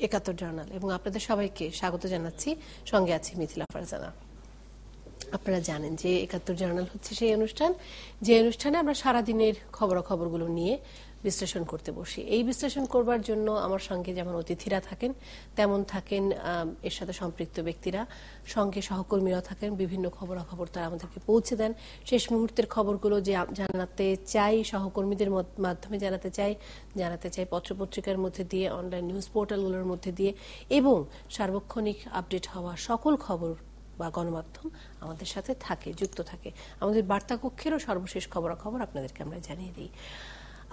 একাত্তর জার্নাল এবং আপনাদের সবাইকে স্বাগত জানাচ্ছি। সঙ্গে আছি মিথিলা ফারজানা। আপনারা জানেন যে একাত্তর জার্নাল হচ্ছে সেই অনুষ্ঠান যে অনুষ্ঠানে আমরা সারাদিনের খবরাখবরগুলো নিয়ে বিশ্লেষণ করতে বসি। এই বিশ্লেষণ করবার জন্য আমার সঙ্গে যেমন অতিথিরা থাকেন, তেমন থাকেন এর সাথে সম্পৃক্ত ব্যক্তিরা, সঙ্গে সহকর্মীরা থাকেন। বিভিন্ন খবরাখবর তারা আমাদেরকে পৌঁছে দেন। শেষ মুহূর্তের খবরগুলো যে জানাতে চাই সহকর্মীদের মাধ্যমে জানাতে চাই পত্রপত্রিকার মধ্যে দিয়ে, অনলাইন নিউজ পোর্টালগুলোর মধ্যে দিয়ে, এবং সার্বক্ষণিক আপডেট হওয়া সকল খবর বা গণমাধ্যম আমাদের সাথে থাকে, যুক্ত থাকে। আমাদের বার্তা কক্ষেরও সর্বশেষ খবরাখবর আপনাদেরকে আমরা জানিয়ে দিই।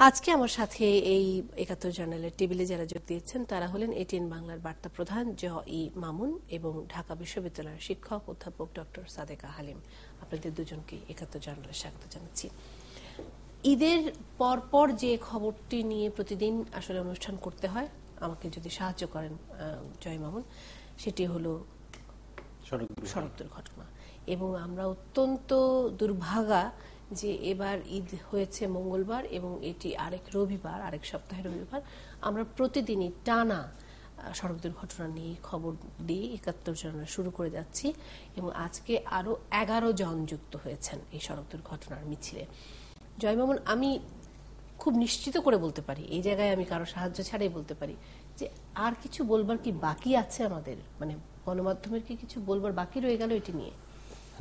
আজকে আমার সাথে এই একাত্তর জার্নালের টেবিলে যারা যোগ দিয়েছেন তারা হলেন এটিএন বাংলার বার্তা প্রধান জ.ই. মামুন এবং ঢাকা বিশ্ববিদ্যালয়ের শিক্ষক অধ্যাপক ডক্টর সাদেকা হালিম। আপনাদের দুজনকে একাত্তর জার্নালে স্বাগত জানাচ্ছি। ঈদের পরপর যে খবরটি নিয়ে প্রতিদিন আসলে অনুষ্ঠান করতে হয়, আমাকে যদি সাহায্য করেন জয় মামুন, সেটি হলো সড়ক দুর্ঘটনা। এবং আমরা অত্যন্ত দুর্ভাগা যে এবার ঈদ হয়েছে মঙ্গলবার এবং এটি আরেক সপ্তাহের রবিবার। আমরা প্রতিদিনই টানা সড়ক দুর্ঘটনা নিয়ে খবর দিয়ে একাত্তর জার্নাল শুরু করে যাচ্ছি এবং আজকে আরো 11 জন যুক্ত হয়েছেন এই সড়ক দুর্ঘটনার মিছিলে। জয় মামুন, আমি খুব নিশ্চিত করে বলতে পারি, এই জায়গায় আমি কারো সাহায্য ছাড়াই বলতে পারি যে আর কিছু বলবার কি বাকি আছে আমাদের? মানে গণমাধ্যমের কি কিছু বলবার বাকি রয়ে গেল এটি নিয়ে?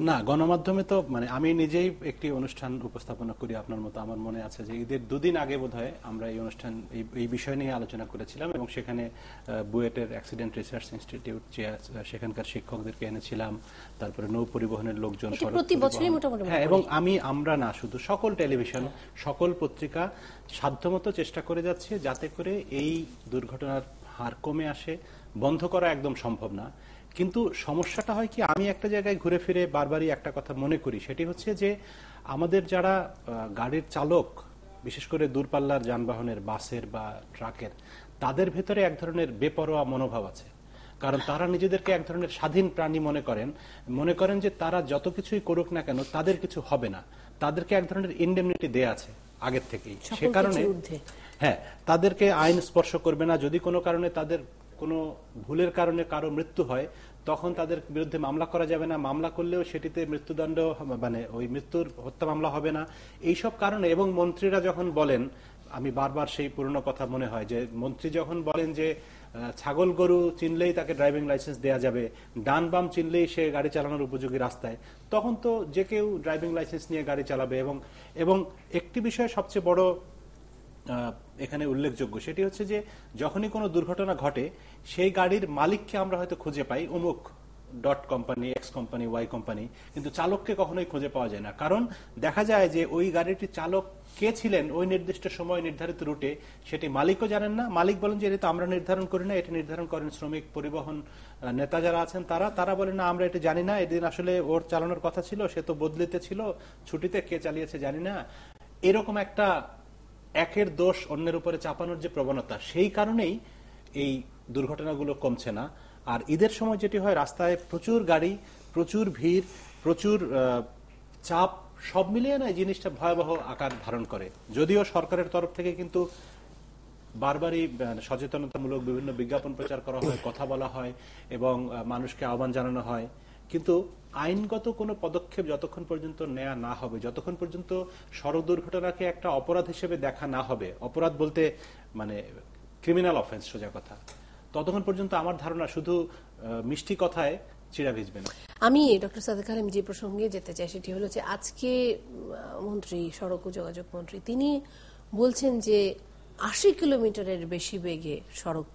না, গণমাধ্যমে তো আমি নিজেই একটি অনুষ্ঠান উপস্থাপনা করি আপনার মতো। আমার মনে আছে যে ঈদের দুদিন আগে বোধহয় আমরা এই অনুষ্ঠান এই বিষয় নিয়ে আলোচনা করেছিলাম এবং সেখানে বুয়েটের অ্যাক্সিডেন্ট রিসার্চ ইনস্টিটিউট সেখানকার শিক্ষকদেরকে এনেছিলাম, তারপরে নৌ পরিবহনের লোকজন, এবং আমরা না শুধু সকল টেলিভিশন, সকল পত্রিকা সাধ্যমতো চেষ্টা করে যাচ্ছে যাতে করে এই দুর্ঘটনার হার কমে আসে। বন্ধ করা একদম সম্ভব না, কিন্তু সমস্যাটা হয় কি, আমি একটা জায়গায় ঘুরে ফিরে বারবারই একটা কথা মনে করি, সেটি হচ্ছে যে আমাদের যারা গাড়ির চালক, বিশেষ করে দূরপাল্লার যানবাহনের, বাসের বা ট্রাকের, তাদের ভেতরে এক ধরনের বেপরোয়া মনোভাব আছে। কারণ তারা নিজেদেরকে এক ধরনের স্বাধীন প্রাণী মনে করেন যে তারা যত কিছুই করুক না কেন তাদের কিছু হবে না, তাদেরকে এক ধরনের ইনডেমনিটি দেয়া আছে আগের থেকেই। সে কারণে তাদেরকে আইন স্পর্শ করবে না। যদি কোনো কারণে তাদের কোনো ভুলের কারণে কারো মৃত্যু হয়, তখন তাদের বিরুদ্ধে মামলা করা যাবে না, মামলা করলেও সেটিতে মৃত্যুদণ্ড, ওই মৃত্যুর হত্যা মামলা হবে না, এইসব কারণে। এবং মন্ত্রীরা যখন বলেন, আমি বারবার সেই পুরনো কথা মনে হয় যে মন্ত্রী যখন বলেন যে ছাগল গরু চিনলেই তাকে ড্রাইভিং লাইসেন্স দেয়া যাবে, ডান বাম চিনলেই সে গাড়ি চালানোর উপযোগী রাস্তায়, তখন তো যে কেউ ড্রাইভিং লাইসেন্স নিয়ে গাড়ি চালাবে। এবং একটি বিষয় সবচেয়ে বড় এখানে উল্লেখযোগ্য, সেটি হচ্ছে যে যখনই কোনো দুর্ঘটনা ঘটে সেই গাড়ির মালিককে আমরা হয়তো খুঁজে পাই, অমুক dot company, X company, Y company, কিন্তু চালককে কখনোই খুঁজে পাওয়া যায় না। কারণ দেখা যায় যে ওই গাড়িটির চালক কে ছিলেন ওই নির্দিষ্ট সময় নির্ধারিত রুটে, সেটি মালিকও জানেন না। মালিক বলেন যে এটা তো আমরা নির্ধারণ করি না, এটি নির্ধারণ করেন শ্রমিক পরিবহন নেতা যারা আছেন তারা বলেন না, আমরা এটা জানি না, এদিন আসলে ওর চালানোর কথা ছিল, সে তো বদলিতে ছিল, ছুটিতে, কে চালিয়েছে জানি না। এরকম একটা একের দোষ অন্যের উপরে চাপানোর যে প্রবণতা, সেই কারণেই এই দুর্ঘটনাগুলো কমছে না। আর ঈদের সময় যেটি হয়, রাস্তায় প্রচুর গাড়ি, প্রচুর ভিড়, প্রচুর চাপ, সব মিলিয়ে না এই জিনিসটা ভয়াবহ আকার ধারণ করে। যদিও সরকারের তরফ থেকে কিন্তু বারবারই সচেতনতামূলক বিভিন্ন বিজ্ঞাপন প্রচার করা হয়, কথা বলা হয় এবং মানুষকে আহ্বান জানানো হয়, কিন্তু আইনগত কোনো পদক্ষেপ যতক্ষণ পর্যন্ত নেওয়া না হবে, যতক্ষণ পর্যন্ত সড়ক দুর্ঘটনাকে একটা অপরাধ হিসেবে দেখা না হবে, অপরাধ বলতে ক্রিমিনাল অফেন্স সোজা কথা, ততক্ষণ পর্যন্ত আমার ধারণা শুধু মিষ্টি কথায় চিড়া ভিজবে না। আমি ডক্টর সাদেক হালিম যে প্রসঙ্গে যেতে চাই সেটি হলো যে আজকে মন্ত্রী, সড়ক ও যোগাযোগ মন্ত্রী, তিনি বলছেন যে 80 কিলোমিটারের বেশি বেগে সড়ক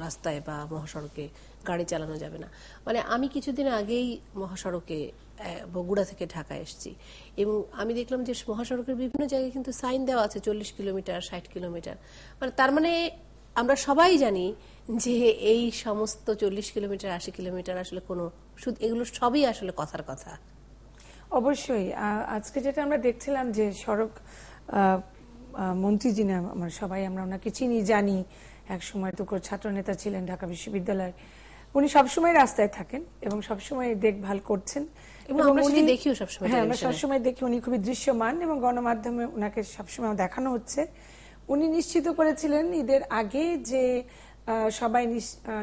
রাস্তায় বা মহাসড়কে গাড়ি চালানো যাবে না। আমি কিছুদিন আগেই মহাসড়কে বগুড়া থেকে ঢাকা এসেছি এবং আমি দেখলাম যে মহাসড়কের বিভিন্ন জায়গায় কিন্তু সাইন দেওয়া আছে 40 কিলোমিটার, 60 কিলোমিটার। তার আমরা সবাই জানি যে এই সমস্ত 40 কিলোমিটার, 80 কিলোমিটার আসলে এগুলো সবই আসলে কথার কথা। অবশ্যই আজকে যেটা আমরা দেখছিলাম যে সড়ক মন্ত্রী, যিনি আমরা ওনাকে চিনি, জানি, এক সময় তো ছাত্র নেতা ছিলেন ঢাকা বিশ্ববিদ্যালয়ের, উনি সবসময় রাস্তায় থাকেন এবং সবসময় দেখভাল করছেন এবং আমরা সবসময় দেখি উনি খুবই দৃশ্যমান এবং গণমাধ্যমে ওনাকে সবসময় দেখানো হচ্ছে। উনি নিশ্চিত করেছিলেন ঈদের আগে যে সবাই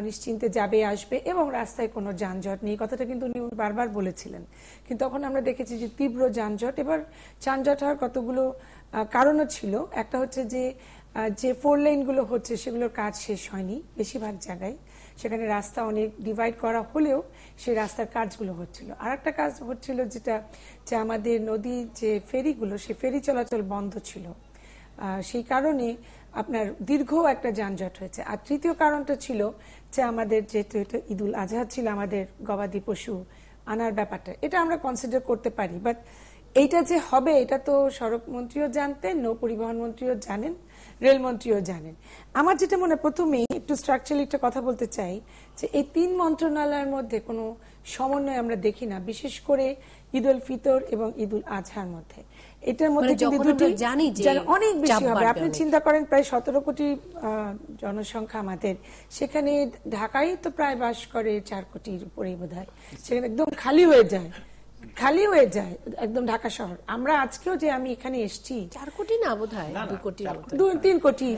নিশ্চিন্তে যাবে আসবে এবং রাস্তায় কোনো যানজট নেই, কথাটা কিন্তু উনি বারবার বলেছিলেন। কিন্তু তখন আমরা দেখেছি যে তীব্র যানজট। এবার যানজট হওয়ার কতগুলো কারণও ছিল। একটা হচ্ছে যে 4 লেন গুলো হচ্ছে সেগুলোর কাজ শেষ হয়নি বেশিরভাগ জায়গায়, সেখানে রাস্তা অনেক ডিভাইড করা হলেও সেই রাস্তার কাজগুলো হচ্ছিল। আর একটা কাজ হচ্ছিল যেটা যে আমাদের নদীর যে ফেরিগুলো, সেই ফেরি চলাচল বন্ধ ছিল, সেই কারণে আপনার দীর্ঘ একটা যানজট হয়েছে। আর তৃতীয় কারণটা ছিল যে আমাদের যেহেতু এটা ঈদুল আজহা ছিল, আমাদের গবাদি পশু আনার ব্যাপারটা, এটা আমরা কনসিডার করতে পারি। বাট এইটা যে হবে এটা তো সড়ক মন্ত্রীও জানতেন, নৌ পরিবহন মন্ত্রীও জানেন, রেলমন্ত্রীও জানেন। আমার যেটা মনে প্রথমেই একটু স্ট্রাকচারালি একটা কথা বলতে চাই যে এই 3 মন্ত্রণালয়ের মধ্যে কোনো সমন্বয় আমরা দেখি না, বিশেষ করে ঈদ উল ফিতর এবং ঈদ উল আজহার মধ্যে। এটার মধ্যে অনেক বেশি হবে। আপনি চিন্তা করেন প্রায় 17 কোটি জনসংখ্যা আমাদের, সেখানে ঢাকায় তো প্রায় বাস করে 4 কোটির উপরেই বোধহয়, সেখানে একদম খালি হয়ে যায় একদম ঢাকা শহর। আমরা আজকেও যে আমি এখানে এসেছি 4 কোটি না বোধহয় 2 কোটি 3 কোটি,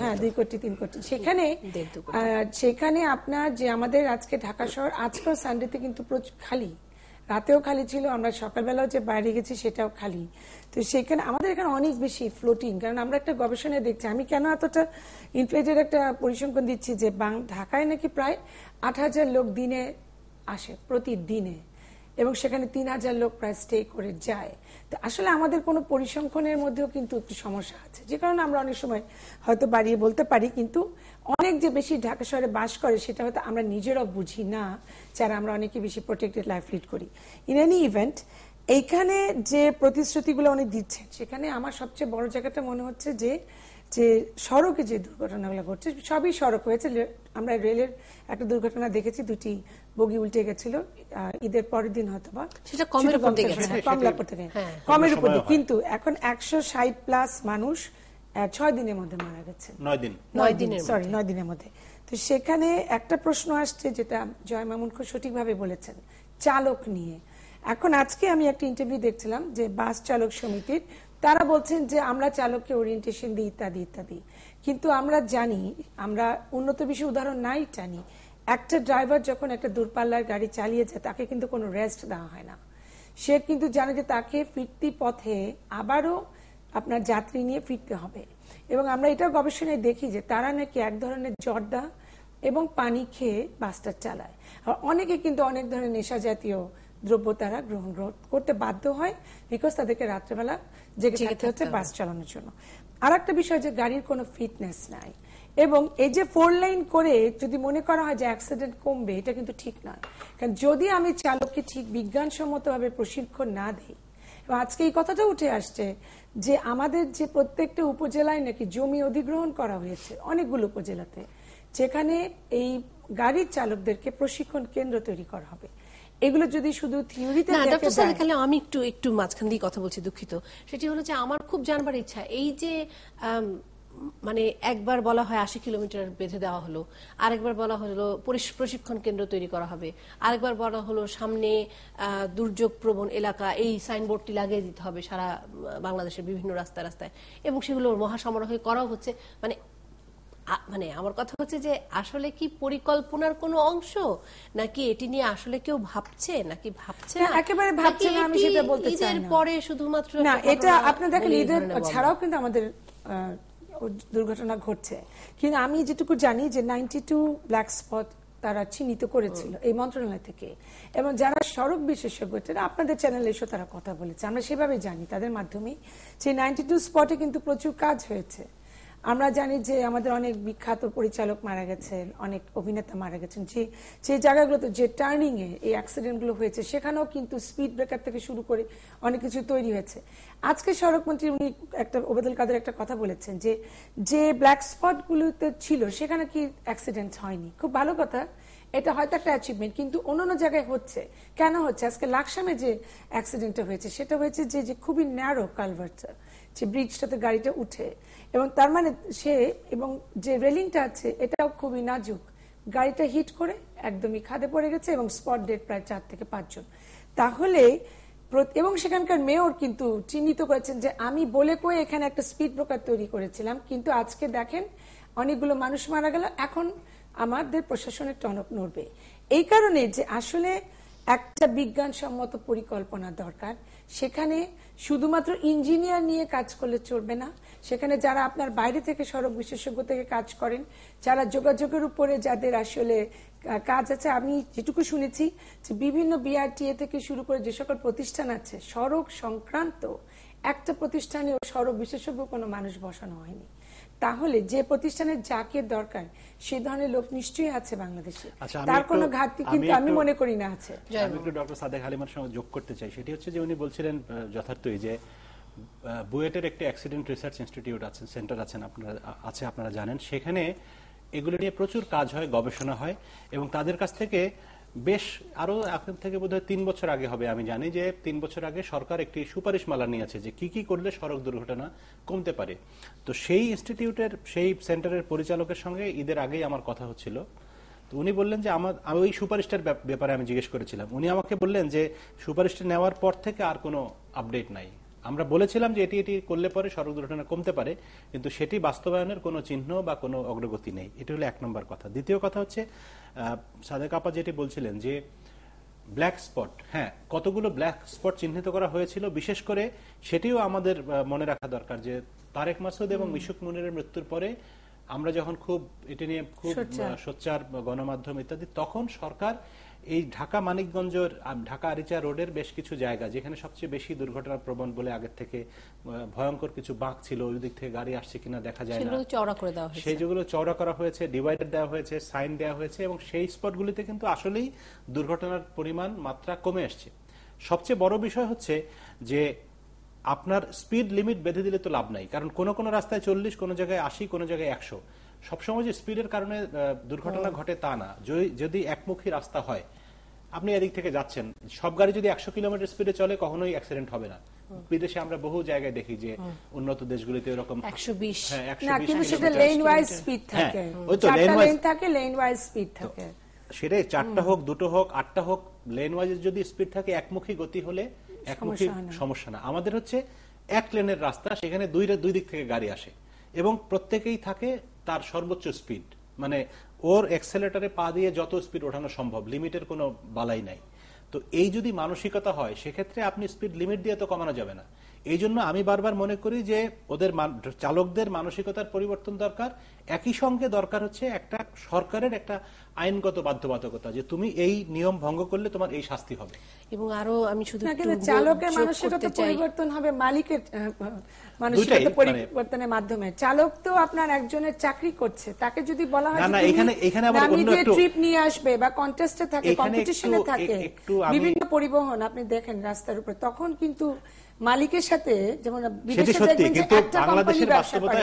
হ্যাঁ 2 কোটি 3 কোটি, সেখানে আপনার যে আমাদের আজকে ঢাকা শহর আজকেও সানডেতে কিন্তু খালি, রাতেও খালি ছিল, আমরা সকালবেলাও যে বাইরে গেছি সেটাও খালি। তো সেখানে আমাদের এখানে অনেক বেশি ফ্লোটিং, কারণ আমরা একটা গবেষণায় দেখছি, আমি কেন এতটা ইনফ্লেটেড একটা পরিসংখ্যান দিচ্ছি যে ঢাকায় নাকি প্রায় 8,000 লোক দিনে আসে প্রতিদিনে, এবং সেখানে 3,000 লোক প্রায় স্টে করে যায়। তো আসলে আমাদের কোনো পরিসংখ্যানের মধ্যেও কিন্তু একটু সমস্যা আছে, যে কারণে আমরা অনেক সময় হয়তো বাড়িয়ে বলতে পারি, কিন্তু অনেক যে বেশি ঢাকা শহরে বাস করে সেটা হয়তো আমরা নিজেরাও বুঝি না, যারা আমরা অনেকে বেশি প্রোটেক্টেড লাইফ লিড করি। ইন এনি ইভেন্ট, এইখানে যে প্রতিশ্রুতিগুলো উনি দিচ্ছেন, সেখানে আমার সবচেয়ে বড় জায়গাটা মনে হচ্ছে যে সড়কে যে দুর্ঘটনাগুলো ঘটছে সবই সড়ক হয়েছে। আমরা রেলের একটা দুর্ঘটনা দেখেছি, 2টি বগি উল্টে গেছিল ঈদের পরের দিন, হয়তো বা সেটা কমের উপর থেকে, কমের উপর, কিন্তু এখন 160+ মানুষ 6 দিনের মধ্যে মারা গেছে, 9 দিনের মধ্যে। তো সেখানে একটা প্রশ্ন আসছে, যেটা জয় মামুন খুব সঠিকভাবে বলেছেন, চালক নিয়ে। এখন আজকে আমি একটা ইন্টারভিউ দেখছিলাম যে বাস চালক সমিতির, তারা বলছেন যে আমরা চালককে ওরিয়েন্টেশন দিই ইত্যাদি ইত্যাদি, কিন্তু আমরা জানি, আমরা উন্নত বিশ্বের উদাহরণ নাই জানি, একটা ড্রাইভার যখন একটা দূরপাল্লার গাড়ি চালিয়ে যায় তাকে কিন্তু কোনো রেস্ট দেওয়া হয় না। সে কিন্তু জানে যে তাকে ফিরতি পথে আবারও আপনার যাত্রী নিয়ে ফিরতে হবে, এবং আমরা এটা গবেষণায় দেখি যে তারা নাকি এক ধরনের জর্দা এবং পানি খেয়ে বাসটা চালায়। আর অনেকে কিন্তু অনেক ধরনের নেশা জাতীয় দ্রব্য তারা গ্রহণ করতে বাধ্য হয়, বিকজ তাদেরকে রাত্রেবেলা জেগে থাকতে হচ্ছে বাস চালানোর জন্য। আর একটা বিষয় যে গাড়ির কোনো ফিটনেস নাই, এবং এই যে 4 লাইন করে যদি মনে করা হয় যে অ্যাক্সিডেন্ট কমবে, এটা কিন্তু ঠিক নয়। কারণ যদি আমি চালককে ঠিক বিজ্ঞানসম্মতভাবে প্রশিক্ষণ না দিই, এবং আজকে এই কথাটা উঠে আসছে যে আমাদের যে প্রত্যেকটা উপজেলায় নাকি জমি অধিগ্রহণ করা হয়েছে অনেকগুলো উপজেলাতে, যেখানে এই গাড়ির চালকদেরকে প্রশিক্ষণ কেন্দ্র তৈরি করা হবে। এগুলো যদি শুধু থিওরিতে আমি একটু মাঝখান দিয়ে কথা বলছি, দুঃখিত। সেটি হলো যে আমার খুব জানবার ইচ্ছা, এই যে মানে একবার বলা হয় 80 কিলোমিটার বেঁধে দেওয়া হলো, আরেকবার বলা হলো প্রশিক্ষণ কেন্দ্র তৈরি করা হবে, আরেকবার বলা হলো সামনে দুর্যোগ প্রবণ এলাকা, এই সাইনবোর্ডটি লাগিয়ে দিতে হবে সারা বাংলাদেশের বিভিন্ন রাস্তায় রাস্তায়, এবং সেগুলো মহাসমারোহে করাও হচ্ছে। মানে আমার কথা হচ্ছে যে আসলে কি পরিকল্পনার কোনো অংশ, নাকি এটি নিয়ে আসলে কেউ ভাবছে, নাকি ভাবছে না? একেবারে ভাবছে না, আমি সেটা বলতে চাই না। পরে শুধুমাত্র না, এটা আপনি দেখেন ঈদের ছাড়াও কিন্তু আমাদের দুর্ঘটনা ঘটছে, কিন্তু আমি যেটুকু জানি যে 92 ব্ল্যাক স্পট তারা চিহ্নিত করেছিল এই মন্ত্রণালয় থেকে, এবং যারা সড়ক বিশেষজ্ঞ, আপনাদের চ্যানেলে এসে তারা কথা বলেছে, আমরা সেভাবে জানি তাদের মাধ্যমে, সেই 92 স্পটে কিন্তু প্রচুর কাজ হয়েছে। আমরা জানি যে আমাদের অনেক বিখ্যাত পরিচালক মারা গেছেন, অনেক অভিনেতা মারা গেছেন, যে জায়গাগুলোতে যে টার্নিং এ এই অ্যাক্সিডেন্টগুলো হয়েছে সেখানেও কিন্তু স্পিড ব্রেকার থেকে শুরু করে অনেক কিছু তৈরি হয়েছে। আজকে সড়কমন্ত্রী উনি ওবায়দুল কাদের একটা কথা বলেছেন যে ব্ল্যাক স্পট গুলোতে ছিল সেখানে কি অ্যাক্সিডেন্ট হয়নি, খুব ভালো কথা, এটা হয়তো একটা অ্যাচিভমেন্ট, কিন্তু অন্যান্য জায়গায় হচ্ছে। কেন হচ্ছে? আজকে লাকসামে যে অ্যাক্সিডেন্টটা হয়েছে সেটা হয়েছে যে খুবই ন্যারো কালভার্টটা, যে ব্রিজটাতে গাড়িটা উঠে, এবং তার মানে এবং যে রেলিংটা আছে এটাও খুবই নাজুক, গাড়িটা হিট করে একদমই খাদে পড়ে গেছে, এবং স্পট ডেড প্রায় 4 থেকে 5 জন। তাহলে এবং সেখানকার মেয়র কিন্তু চিহ্নিত করেছেন যে আমি বলে কয়ে এখানে একটা স্পিড ব্রেকার তৈরি করেছিলাম, কিন্তু আজকে দেখেন অনেকগুলো মানুষ মারা গেল, এখন আমাদের প্রশাসনের টনক নড়বে। এই কারণে যে আসলে একটা বিজ্ঞানসম্মত পরিকল্পনা দরকার, সেখানে শুধুমাত্র ইঞ্জিনিয়ার নিয়ে কাজ করলে চলবে না, সেখানে যারা আপনার বাইরে থেকে সড়ক বিশেষজ্ঞ থেকে কাজ করেন, যারা যোগাযোগের উপরে যাদের আসলে কাজ আছে। আমি যেটুকু শুনেছি যে বিভিন্ন বিআরটিএ থেকে শুরু করে যে সকল প্রতিষ্ঠান আছে সড়ক সংক্রান্ত, একটা প্রতিষ্ঠানে সড়ক বিশেষজ্ঞ কোনো মানুষ বসানো হয়নি। তাহলে যে প্রতিষ্ঠানের যাকে দরকার সে ধরনের লোক নিশ্চয়ই আছে বাংলাদেশে, তার কোনো ঘাটতি কিন্তু আমি মনে করি না আছে। আমি একটু ডক্টর সাদেক হালিমার সঙ্গে যোগ করতে চাই, সেটি হচ্ছে যে উনি বলছিলেন যথার্থই যে বুয়েটের একটি অ্যাক্সিডেন্ট রিসার্চ ইনস্টিটিউট আছে, সেন্টার আপনারা জানেন, সেখানে এগুলো নিয়ে প্রচুর কাজ হয়, গবেষণা হয় এবং তাদের কাছ থেকে বেশ আরো এখন থেকে বোধহয় 3 বছর আগে হবে, আমি জানি যে 3 বছর আগে সরকার একটি সুপারিশমালা নিয়েছে যে কি কি করলে সড়ক দুর্ঘটনা কমতে পারে। তো সেই ইনস্টিটিউটের সেই সেন্টারের পরিচালকের সঙ্গে ঈদের আগেই আমার কথা হচ্ছিল। তো উনি বললেন যে আমি ওই সুপারিশটার ব্যাপারে আমি জিজ্ঞেস করেছিলাম, উনি আমাকে বললেন যে সুপারিশটা নেওয়ার পর থেকে আর কোনো আপডেট নাই। আমরা বলেছিলাম যে এটি করলে পরে সড়ক দুর্ঘটনা কমতে পারে, কিন্তু সেটি বাস্তবায়নের কোনো চিহ্ন বা কোনো অগ্রগতি নেই। এটি হলো 1 নম্বর কথা। দ্বিতীয় কথা হচ্ছে সাদেক আপা যেটি বলছিলেন যে ব্ল্যাক স্পট, হ্যাঁ কতগুলো ব্ল্যাক স্পট চিহ্নিত করা হয়েছিল, বিশেষ করে সেটিও আমাদের মনে রাখা দরকার যে তারেক মাসুদ এবং মিশুক মুনিরের মৃত্যুর পরে আমরা যখন খুব এটি নিয়ে খুব সোচ্চার গণমাধ্যম ইত্যাদি, তখন সরকার এই ঢাকা মানিকগঞ্জের ঢাকা আরিচা রোডের বেশ কিছু জায়গা যেখানে সবচেয়ে বেশি দুর্ঘটনা প্রবণ বলে আগের থেকে ভয়ঙ্কর কিছু বাঁক ছিল, ওই দিক থেকে গাড়ি আসছে কিনা দেখা যায় না, সেই যেগুলো চওড়া করা হয়েছে, ডিভাইডার দেওয়া হয়েছে, সাইন দেওয়া হয়েছে এবং সেই স্পটগুলিতে কিন্তু আসলেই দুর্ঘটনার পরিমাণ মাত্রা কমে আসছে। সবচেয়ে বড় বিষয় হচ্ছে যে আপনার স্পিড লিমিট বেঁধে দিলে তো লাভ নাই, কারণ কোন রাস্তায় 40, কোন জায়গায় 80, কোন জায়গায় 100। সবসময় যে স্পিডের কারণে দুর্ঘটনা ঘটে তা না। যদি একমুখী রাস্তা হয়, আপনি এদিক থেকে যাচ্ছেন, সব গাড়ি যদি 100 কিলোমিটার স্পিডে চলে কখনোই অ্যাক্সিডেন্ট হবে না। বিদেশে আমরা বহু জায়গায় দেখি যে উন্নত দেশগুলিতে এরকম 120, হ্যাঁ 120 সেটা লেন ওয়াইজ স্পিড থাকে, ওই তো লেন থাকে, লেন ওয়াইজ স্পিড থাকে, সেটাই 4টা হোক, 2টো হোক, 8টা হোক, লেন ওয়াইজ যদি স্পিড থাকে, একমুখী গতি হলে একমুখী সমস্যা না। আমাদের হচ্ছে এক লেনের রাস্তা, সেখানে দুই দিক থেকে গাড়ি আসে এবং প্রত্যেকেই থাকে তার সর্বোচ্চ স্পিড, মানে ওর এক্সেলেটরে পা দিয়ে যত স্পিড ওঠানো সম্ভব, লিমিটের কোনো বালাই নাই। তো এই যদি মানসিকতা হয় সেক্ষেত্রে আপনি স্পিড লিমিট দিয়ে তো কমানো যাবে না। এই জন্য আমি বারবার মনে করি যে ওদের চালকদের মানসিকতার পরিবর্তন দরকার, একই সঙ্গে দরকার হচ্ছে একটা সরকারের একটা আইনগত বাধ্যবাধকতা যে তুমি এই নিয়ম ভঙ্গ করলে তোমার এই শাস্তি হবে। এবং আরো আমি শুধু চালকের মানসিকতা পরিবর্তন হবে মালিকের মানসিকতা পরিবর্তনের মাধ্যমে। চালক তো আপনার একজনের চাকরি করছে, তাকে যদি বলা হয় ট্রিপ নিয়ে আসবে বা কন্টেস্টে থাকে, কম্পিটিশনে থাকে, বিভিন্ন পরিবহন আপনি দেখেন রাস্তার উপর, তখন কিন্তু মালিকের সাথে, যেমন বিদেশে দেখবেন যে একটা কোম্পানি ব্যবসা করে,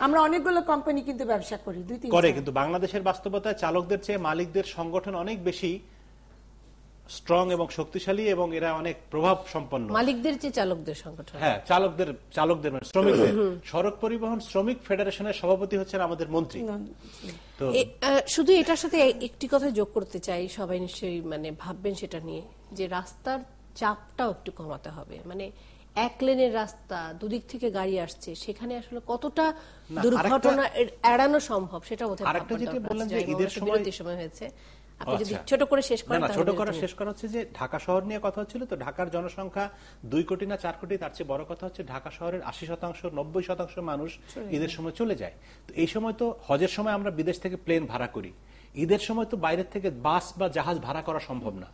আমরা অনেকগুলো কোম্পানি কিন্তু ব্যবসা করি, 2-3 করে, কিন্তু বাংলাদেশের বাস্তবতায় চালকদের চেয়ে মালিকদের সংগঠন অনেক বেশি স্ট্রং এবং শক্তিশালী এবং এরা অনেক প্রভাব সম্পন্ন। মালিকদের চেয়ে চালকদের সংগঠন, হ্যাঁ চালকদের মানে শ্রমিকদের। সড়ক পরিবহন শ্রমিক ফেডারেশনের সভাপতি হচ্ছেন আমাদের মন্ত্রী। তো শুধু এটার সাথে একটি কথা যোগ করতে চাই, সবাই নিশ্চয়ই মানে ভাববেন সেটা নিয়ে, যে রাস্তার চাপটাও একটু কমাতে হবে। মানে এক লেনের রাস্তা, দুদিক থেকে গাড়ি আসছে, সেখানে আসলে কতটা দুর্ঘটনা এড়ানো সম্ভব সেটা বোধহয় ঈদের সময় হয়েছে। আপনি যদি ছোট করে শেষ করেন। ছোট করে শেষ করা হচ্ছে যে ঢাকা শহর নিয়ে কথা হচ্ছিল, তো ঢাকার জনসংখ্যা 2 কোটি না 4 কোটি, তার চেয়ে বড় কথা হচ্ছে ঢাকা শহরের 80%, 90% মানুষ ঈদের সময় চলে যায়। তো এই সময় তো হজের সময় আমরা বিদেশ থেকে প্লেন ভাড়া করি, ঈদের সময় তো বাইরের থেকে বাস বা জাহাজ ভাড়া করা সম্ভব না।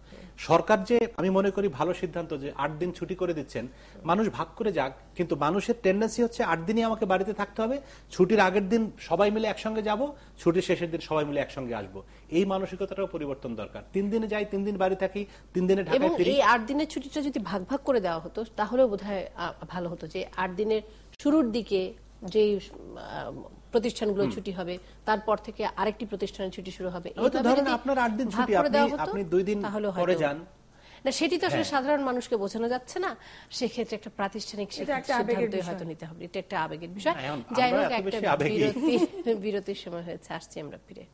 সরকার যে আমি মনে করি ভালো সিদ্ধান্ত যে 8 দিন ছুটি করে দিচ্ছেন, মানুষ ভাগ করে যাক, কিন্তু মানুষের টেন্ডেন্সি হচ্ছে 8 দিনই আমাকে বাড়িতে থাকতে হবে, ছুটির আগের দিন সবাই মিলে একসঙ্গে যাব, ছুটির শেষের দিন সবাই মিলে একসঙ্গে আসবো। এই মানসিকতাটাও পরিবর্তন দরকার। 3 দিনে যাই, 3 দিন বাড়ি থাকি, 3 দিনে ঢাকায় ফিরি। এই 8 দিনের ছুটিটা যদি ভাগ ভাগ করে দেওয়া হতো তাহলেও বোধহয় ভালো হতো, যে 8 দিনের শুরুর দিকে যে প্রতিষ্ঠানগুলো ছুটি হবে, তারপর থেকে আরেকটি প্রতিষ্ঠানের ছুটি শুরু হবে। ধরেন আপনার 8 দিন ছুটি, আপনি 2 দিন পরে যান না, সেটি তো আসলে সাধারণ মানুষকে বোঝানো যাচ্ছে না। সেক্ষেত্রে একটা প্রাতিষ্ঠানিক সিদ্ধান্ত হয়তো নিতে হবে, এটা একটা আবেগের বিষয়। যাই হোক, একটা বিরতির সময় হয়েছে, আসছি আমরা ফিরে।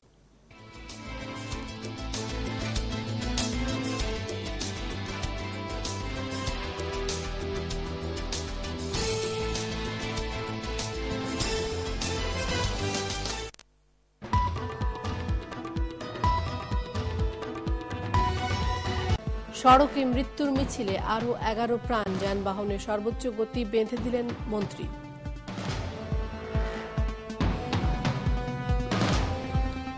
সড়কে মৃত্যুর মিছিলে আরো 11 প্রাণ, যানবাহনের সর্বোচ্চ গতি বেঁধে দিলেন মন্ত্রী।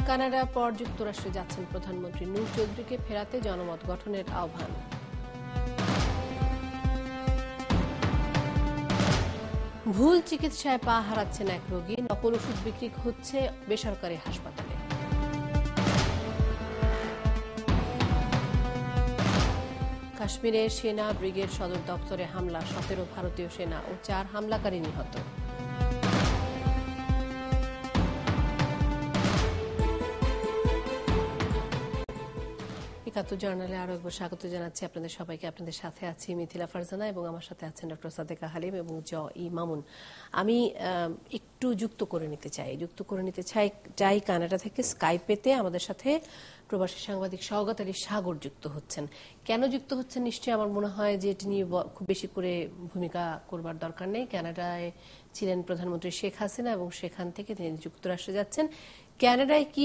কানাডার পর যুক্তরাষ্ট্রে যাচ্ছেন প্রধানমন্ত্রী, নূর চৌধুরীকে ফেরাতে জনমত গঠনের আহ্বান। ভুল চিকিৎসায় পা হারাচ্ছেন এক রোগী, নকল ওষুধ বিক্রি হচ্ছে বেসরকারি হাসপাতালে। কাশ্মীরে সেনা ব্রিগেড সদর দপ্তরে হামলা, 17 ভারতীয় সেনা ও 4 হামলাকারী নিহত। একাত্তর জার্নালে আরো একবার স্বাগত জানাচ্ছি আপনাদের সবাইকে। আপনাদের সাথে আছি মিথিলা ফারজানা এবং আমার সাথে আছেন ডক্টর সাদেকা হালিম এবং মামুন। আমি একটু যুক্ত করে নিতে চাই কানাডা থেকে স্কাইপেতে আমাদের সাথে প্রবাসী সাংবাদিক শওকত আলী সাগর যুক্ত হচ্ছেন। কেন যুক্ত হচ্ছেন নিশ্চয়ই আমার মনে হয় যে এটি নিয়ে খুব বেশি করে ভূমিকা করবার দরকার নেই। কানাডায় ছিলেন প্রধানমন্ত্রী শেখ হাসিনা এবং সেখান থেকে তিনি যুক্তরাষ্ট্রে যাচ্ছেন। কানাডায় কি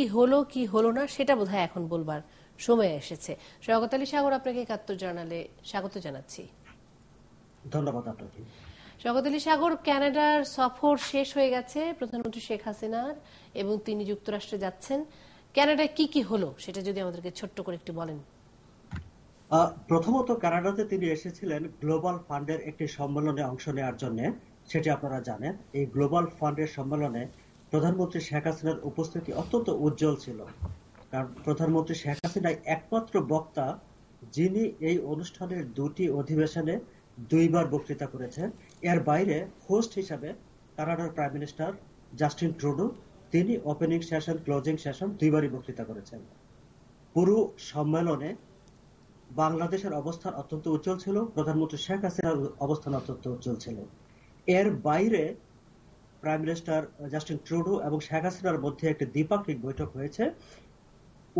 হলো না সেটা বোধহয় এখন বলবার সময় এসেছে। শওকত আলী সাগর, আপনাকে একাত্তর জার্নালে স্বাগত জানাচ্ছি। ধন্যবাদ আপনাকে। শওকত আলী সাগর, কানাডার সফর শেষ হয়ে গেছে প্রধানমন্ত্রী শেখ হাসিনার এবং তিনি যুক্তরাষ্ট্রে যাচ্ছেন। কানাডায় কি হলো সেটা যদি আমাদেরকে ছোট্ট করে একটু বলেন। প্রথমত কানাডাতে তিনি এসেছিলেন গ্লোবাল ফান্ডের একটি সম্মেলনে অংশ নেওয়ার জন্য, সেটি আপনারা জানেন। এই গ্লোবাল ফান্ডের সম্মেলনে প্রধানমন্ত্রী শেখ হাসিনার উপস্থিতি অত্যন্ত উজ্জ্বল ছিল, কারণ প্রধানমন্ত্রী শেখ হাসিনা একমাত্র বক্তা যিনি এই অনুষ্ঠানের 2টি অধিবেশনে 2বার বক্তৃতা করেছেন। এর বাইরে হোস্ট হিসাবে কানাডার প্রাইম মিনিস্টার জাস্টিন ট্রুডো, তিনি ওপেনিং সেশন, ক্লোজিং সেশন 2বারই বক্তৃতা করেছেন। পুরো সম্মেলনে বাংলাদেশের অবস্থান অত্যন্ত উজ্জ্বল ছিল, প্রধানমন্ত্রী শেখ হাসিনার অবস্থান অত্যন্ত উজ্জ্বল ছিল। এর বাইরে প্রাইম মিনিস্টার জাস্টিন ট্রুডো এবং শেখ হাসিনার মধ্যে একটি দ্বিপাক্ষিক বৈঠক হয়েছে।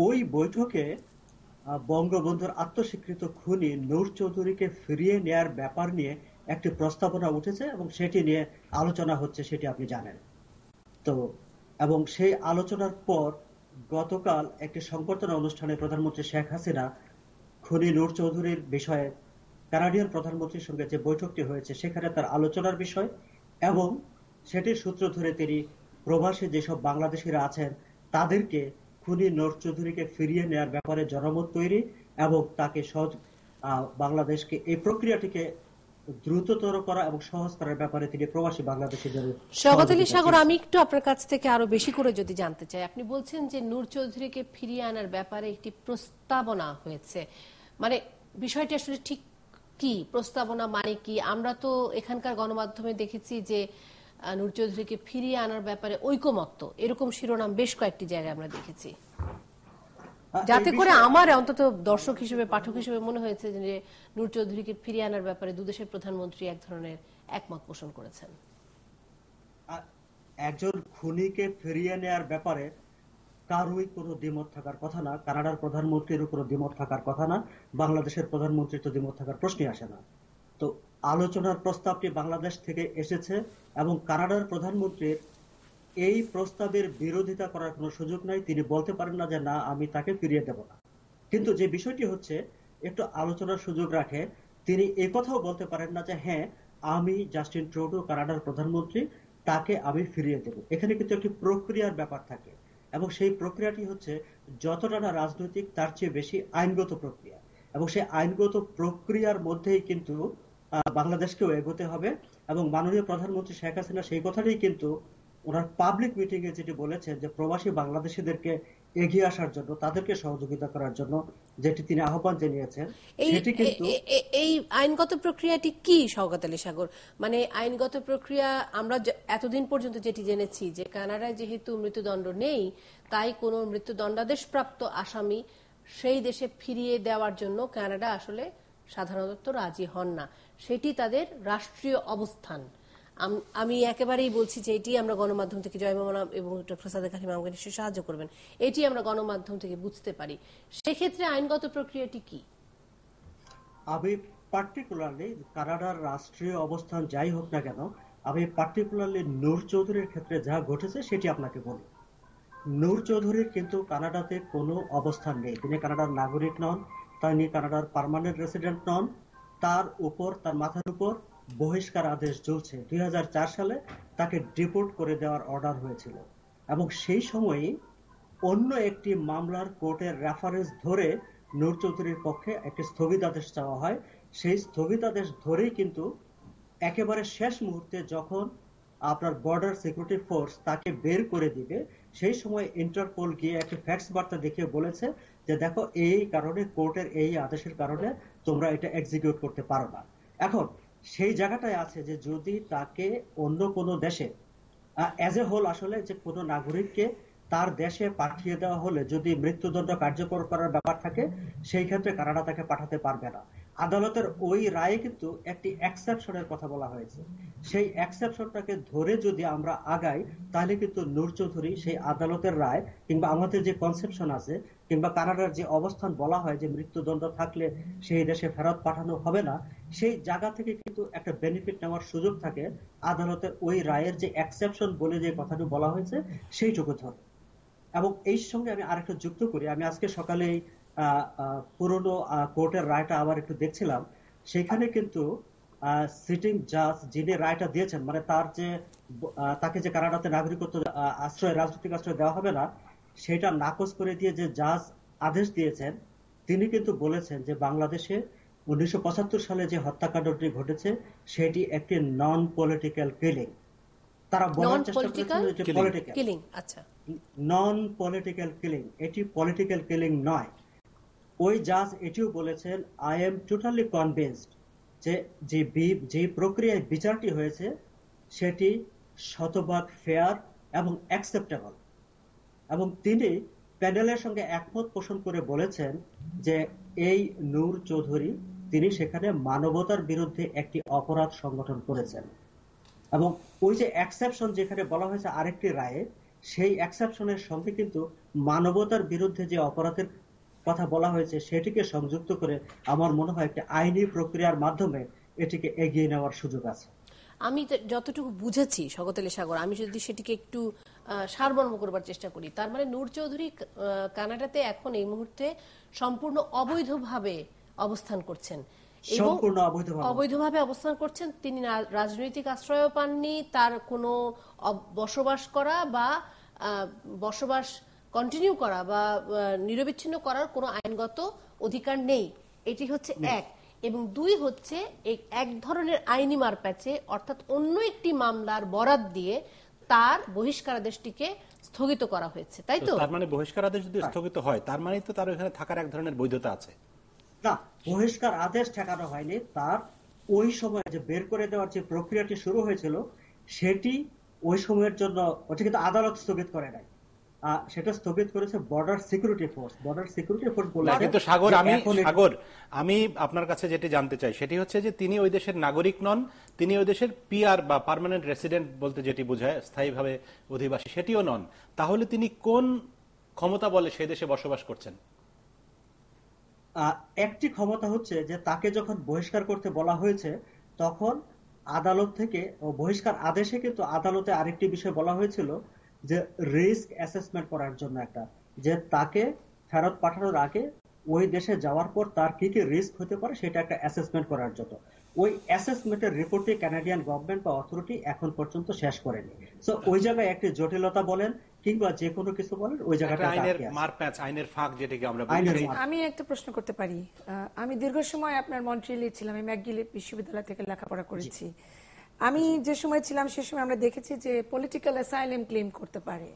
ওই বৈঠকে বঙ্গবন্ধুর আত্মস্বীকৃত খুনি নূর চৌধুরীকে ফিরিয়ে নেয়ার ব্যাপার নিয়ে একটি প্রস্তাবনা উঠেছে এবং সেটি নিয়ে আলোচনা হচ্ছে, সেটি আপনি জানেন তো। এবং সেই আলোচনার পর গতকাল একটি সংবর্ধনা অনুষ্ঠানে প্রধানমন্ত্রী শেখ হাসিনা খুনি নূর চৌধুরীর বিষয়ে কানাডিয়ান প্রধানমন্ত্রীর সঙ্গে যে বৈঠকটি হয়েছে সেখানে তার আলোচনার বিষয় এবং সেটির সূত্র ধরে তিনি প্রবাসী যেসব বাংলাদেশিরা আছেন তাদেরকে খুনি নূর চৌধুরীকে ফিরিয়ে নেওয়ার ব্যাপারে জনমত তৈরি এবং তাকে বাংলাদেশকে এই প্রক্রিয়াটিকে দ্রুততর করা এবং সহজ করার ব্যাপারে তিনি প্রবাসী বাংলাদেশিদের। শওকত আলী সাগর, আমি একটু আপনার কাছ থেকে আরো বেশি করে যদি জানতে চাই, আপনি বলছেন যে নূর চৌধুরীকে ফিরিয়ে আনার ব্যাপারে একটি প্রস্তাবনা হয়েছে, মানে বিষয়টি আসলে ঠিক কি? প্রস্তাবনা মানে কি? আমরা তো এখানকার গণমাধ্যমে দেখেছি যে নূর চৌধুরীকে ফিরিয়ে আনার ব্যাপারে ঐকমত্য, এরকম শিরোনাম বেশ কয়েকটি জায়গায় আমরা দেখেছি, যাতে করে আমার অন্তত দর্শক হিসেবে, পাঠক হিসেবে মনে হয়েছে যে নূর চৌধুরীকে ফিরিয়ে আনার ব্যাপারে দুদেশের প্রধানমন্ত্রী এক ধরনের একমত পোষণ করেছেন। একজন খুনিকে ফিরিয়ে নেওয়ার ব্যাপারে কারোই কোনো দ্বিমত থাকার কথা না, কানাডার প্রধানমন্ত্রীর কোনো দ্বিমত থাকার কথা না, বাংলাদেশের প্রধানমন্ত্রীর তো দ্বিমত থাকার প্রশ্নই আসে না। তো আলোচনার প্রস্তাবটি বাংলাদেশ থেকে এসেছে এবং কানাডার প্রধানমন্ত্রীর এই প্রস্তাবের বিরোধিতা করার কোনো সুযোগ নাই। তিনি বলতে পারেন না যে না, আমি তাকে ফিরিয়ে দেব না। কিন্তু যে বিষয়টি হচ্ছে, একটু আলোচনার সুযোগ রাখে, তিনি একথাও বলতে পারেন না যে হ্যাঁ, আমি জাস্টিন ট্রুডো কানাডার প্রধানমন্ত্রী, তাকে আমি ফিরিয়ে দেব। এখানে কিন্তু একটি প্রক্রিয়ার ব্যাপার থাকে এবং সেই প্রক্রিয়াটি হচ্ছে যতটা না রাজনৈতিক তার চেয়ে বেশি আইনগত প্রক্রিয়া, এবং সেই আইনগত প্রক্রিয়ার মধ্যেই কিন্তু বাংলাদেশকেও এগোতে হবে। এবং মাননীয় প্রধানমন্ত্রী শেখ হাসিনা সেই কথাটাই কিন্তু ওনার পাবলিক মিটিং এ যেটি বলেছেন যে প্রবাসী বাংলাদেশিদেরকে এগিয়ে আসার জন্য, তাদেরকে সহযোগিতা করার জন্য যেটি তিনি আহ্বান জানিয়েছেন, সেটি কিন্তু এই আইনগত প্রক্রিয়াটি কি শওকত আলী সাগর? মানে আইনগত প্রক্রিয়া আমরা এতদিন পর্যন্ত যেটি জেনেছি যে কানাডায় যেহেতু মৃত্যুদণ্ড নেই, তাই কোনো মৃত্যুদণ্ডাদেশপ্রাপ্ত আসামি সেই দেশে ফিরিয়ে দেওয়ার জন্য কানাডা আসলে সাধারণত রাজি হন না, সেটি তাদের রাষ্ট্রীয় অবস্থান। আমি একেবারেই বলছি যে এটি আমরা গণমাধ্যম থেকে, জয় মামলা এবং ডক্টর সাদেক হালিম আমাকে নিশ্চয়ই সাহায্য করবেন, এটি আমরা গণমাধ্যম থেকে বুঝতে পারি। সেক্ষেত্রে আইনগত প্রক্রিয়াটি কি? আমি পার্টিকুলারলি কানাডার রাষ্ট্রীয় অবস্থান যাই হোক না কেন, আমি পার্টিকুলারলি নূর চৌধুরীর ক্ষেত্রে যা ঘটেছে সেটি আপনাকে বলি। নূর চৌধুরীর কিন্তু কানাডাতে কোনো অবস্থান নেই, তিনি কানাডার নাগরিক নন, তিনি কানাডার পার্মানেন্ট রেসিডেন্ট নন, তার উপর, তার মাথার উপর বহিষ্কার আদেশ ঝুলছে। 2004 সালে তাকে ডিপোর্ট করে দেওয়ার অর্ডার হয়েছিল এবং সেই সময়ই অন্য একটি মামলার কোর্টের রেফারেন্স ধরে নূর চৌধুরীর পক্ষে একটি স্থগিতাদেশ চাওয়া হয়। সেই স্থগিতাদেশ ধরেই কিন্তু একেবারে শেষ মুহূর্তে যখন আপনার বর্ডার সিকিউরিটি ফোর্স তাকে বের করে দিবে, সেই সময় ইন্টারপোল গিয়ে একটি ফ্যাক্স বার্তা দেখিয়ে বলেছে যে দেখো এই কারণে, কোর্টের এই আদেশের কারণে তোমরা এটা এক্সিকিউট করতে পারো না। এখন সেই জায়গাটায় আছে যে যদি তাকে অন্য কোনো দেশে অ্যাজ এ হোল, আসলে যে কোনো নাগরিককে তার দেশে পাঠিয়ে দেওয়া হলে যদি মৃত্যুদণ্ড কার্যকর করার ব্যাপার থাকে, সেই ক্ষেত্রে কানাডা তাকে পাঠাতে পারবে না। আদালতের ওই রায়ে কিন্তু একটি এক্সেপশনের কথা বলা হয়েছে। সেই এক্সেপশনটাকে ধরে যদি আমরা আগাই, তাহলে কিন্তু নূর চৌধুরী সেই আদালতের রায় কিংবা আমাদের যে কনসেপশন আছে কিংবা কানাডার যে অবস্থান বলা হয় যে মৃত্যুদণ্ড থাকলে সেই দেশে ফেরত পাঠানো হবে না, সেই জায়গা থেকে কিন্তু একটা বেনিফিট নেওয়ার সুযোগ থাকে আদালতের ওই রায়ের যে এক্সেপশন বলে যে কথাটি বলা হয়েছে সেইটুকু ধরে। এবং এই সঙ্গে আমি আরেকটু যুক্ত করি, আমি আজকে সকালে পুরনো কোর্টের রায়টা আবার একটু দেখছিলাম। সেখানে কিন্তু সিটিং জাজ যিনি রায়টা দিয়েছেন, মানে তার যে তাকে যে কানাডাতে নাগরিকত্ব আশ্রয়, রাজনৈতিক আশ্রয় দেওয়া হবে না, সেটা নাকচ করে দিয়ে যে জাজ আদেশ দিয়েছেন, তিনি কিন্তু বলেছেন যে বাংলাদেশে 1975 সালে যে হত্যাকাণ্ডটি ঘটেছে সেটি একটি নন পলিটিক্যাল কিলিং। তারা বলার চেষ্টা করেছেন যে পলিটিক্যাল কিলিং, আচ্ছা, নন পলিটিক্যাল কিলিং, এটি পলিটিক্যাল কিলিং নয়। ওই জাজ এটিও বলেছেন, আই এম টোটালি কনভিন্সড যে প্রক্রিয়ায় বিচারটি হয়েছে সেটি শতভাগ ফেয়ার এবং অ্যাকসেপ্টেবল। এবং তিনি প্যানেলের সঙ্গে একমত পোষণ করে বলেছেন যে এই নূর চৌধুরী তিনি সেখানে মানবতার বিরুদ্ধে একটি অপরাধ সংগঠন করেছেন। এবং ওই যে এক্সেপশন যেখানে বলা হয়েছে আরেকটি রায়ে, সেই এক্সেপশনের সঙ্গে কিন্তু মানবতার বিরুদ্ধে যে অপরাধের কথা বলা হয়েছে সেটিকে সংযুক্ত করে আমার মনে হয় একটা আইনি প্রক্রিয়ার মাধ্যমে এটিকে এগিয়ে নেওয়ার সুযোগ আছে। আমি যতটুকু বুঝেছি স্বাগত আলী সাগর, আমি যদি সেটিকে একটু সারমর্ম করবার চেষ্টা করি, তার মানে নূর চৌধুরী কানাডাতে এখন এই মুহূর্তে সম্পূর্ণ অবৈধভাবে অবস্থান করছেন এবং অবৈধভাবে অবস্থান করছেন। তিনি রাজনৈতিক আশ্রয়ও পাননি, তার কোনো বসবাস করা বা বসবাস কন্টিনিউ করা বা নিরবিচ্ছিন্ন করার কোনো আইনগত অধিকার নেই। এটি হচ্ছে এক। এবং দুই হচ্ছে এক ধরনের আইনি মারপ্যাচে, অর্থাৎ অন্য একটি মামলার বরাত দিয়ে তার বহিষ্কারাদেশটিকে স্থগিত করা হয়েছে, তাই তো? তার মানে বহিষ্কারাদেশ যদি স্থগিত হয় তার মানে তো তার এখানে থাকার এক ধরনের বৈধতা আছে। না, বহিষ্কার আদেশ ঠেকানো হয়নি। তার ওই সময় যে বের করে দেওয়ার যে প্রক্রিয়াটি শুরু হয়েছিল সেটি ওই সময়ের জন্য ওটা কিন্তু আদালত স্থগিত করে নাই, সেটা স্থগিত করেছে border security force. Border security force বলে কিন্তু সাগর, আমি আপনার কাছে যেটি জানতে চাই সেটি হচ্ছে যে তিনি ওই দেশের নাগরিক নন, তিনি ওই দেশের পিআর বা পার্মানেন্ট রেসিডেন্ট বলতে যেটি বোঝায় স্থায়ীভাবে অধিবাসী সেটিও নন। তাহলে তিনি কোন ক্ষমতা বলে সেই দেশে বসবাস করছেন? একটি ক্ষমতা হচ্ছে যে তাকে যখন বহিষ্কার করতে বলা হয়েছে তখন আদালত থেকে বহিষ্কার আদেশে কিন্তু আদালতে আরেকটি বিষয় বলা হয়েছিল যে রিস্ক অ্যাসেসমেন্ট করার জন্য, একটা যে তাকে ফেরত পাঠানোর আগে ওই দেশে যাওয়ার পর তার কি কি রিস্ক হতে পারে সেটা একটা অ্যাসেসমেন্ট করার জন্য। ওই অ্যাসেসমেন্টের রিপোর্টটি কানাডিয়ান গভর্নমেন্ট বা অথরিটি এখন পর্যন্ত শেষ করেনি। সো ওই জায়গায় একটি জটিলতা বলেন কিংবা যে কোনো কিছু বলেন, ওই জায়গাটা আইনের ফাঁক যেটাকে আমরা বলি। আমি একটা প্রশ্ন করতে পারি? আমি দীর্ঘ সময় আপনার মন্ট্রিলে ছিলাম, আমি ম্যাকগিল বিশ্ববিদ্যালয় থেকে লেখাপড়া করেছি। আমি যে সময় ছিলাম সে সময় আমরা দেখেছি যে পলিটিক্যাল অ্যাসাইলাম ক্লেম করতে পারে।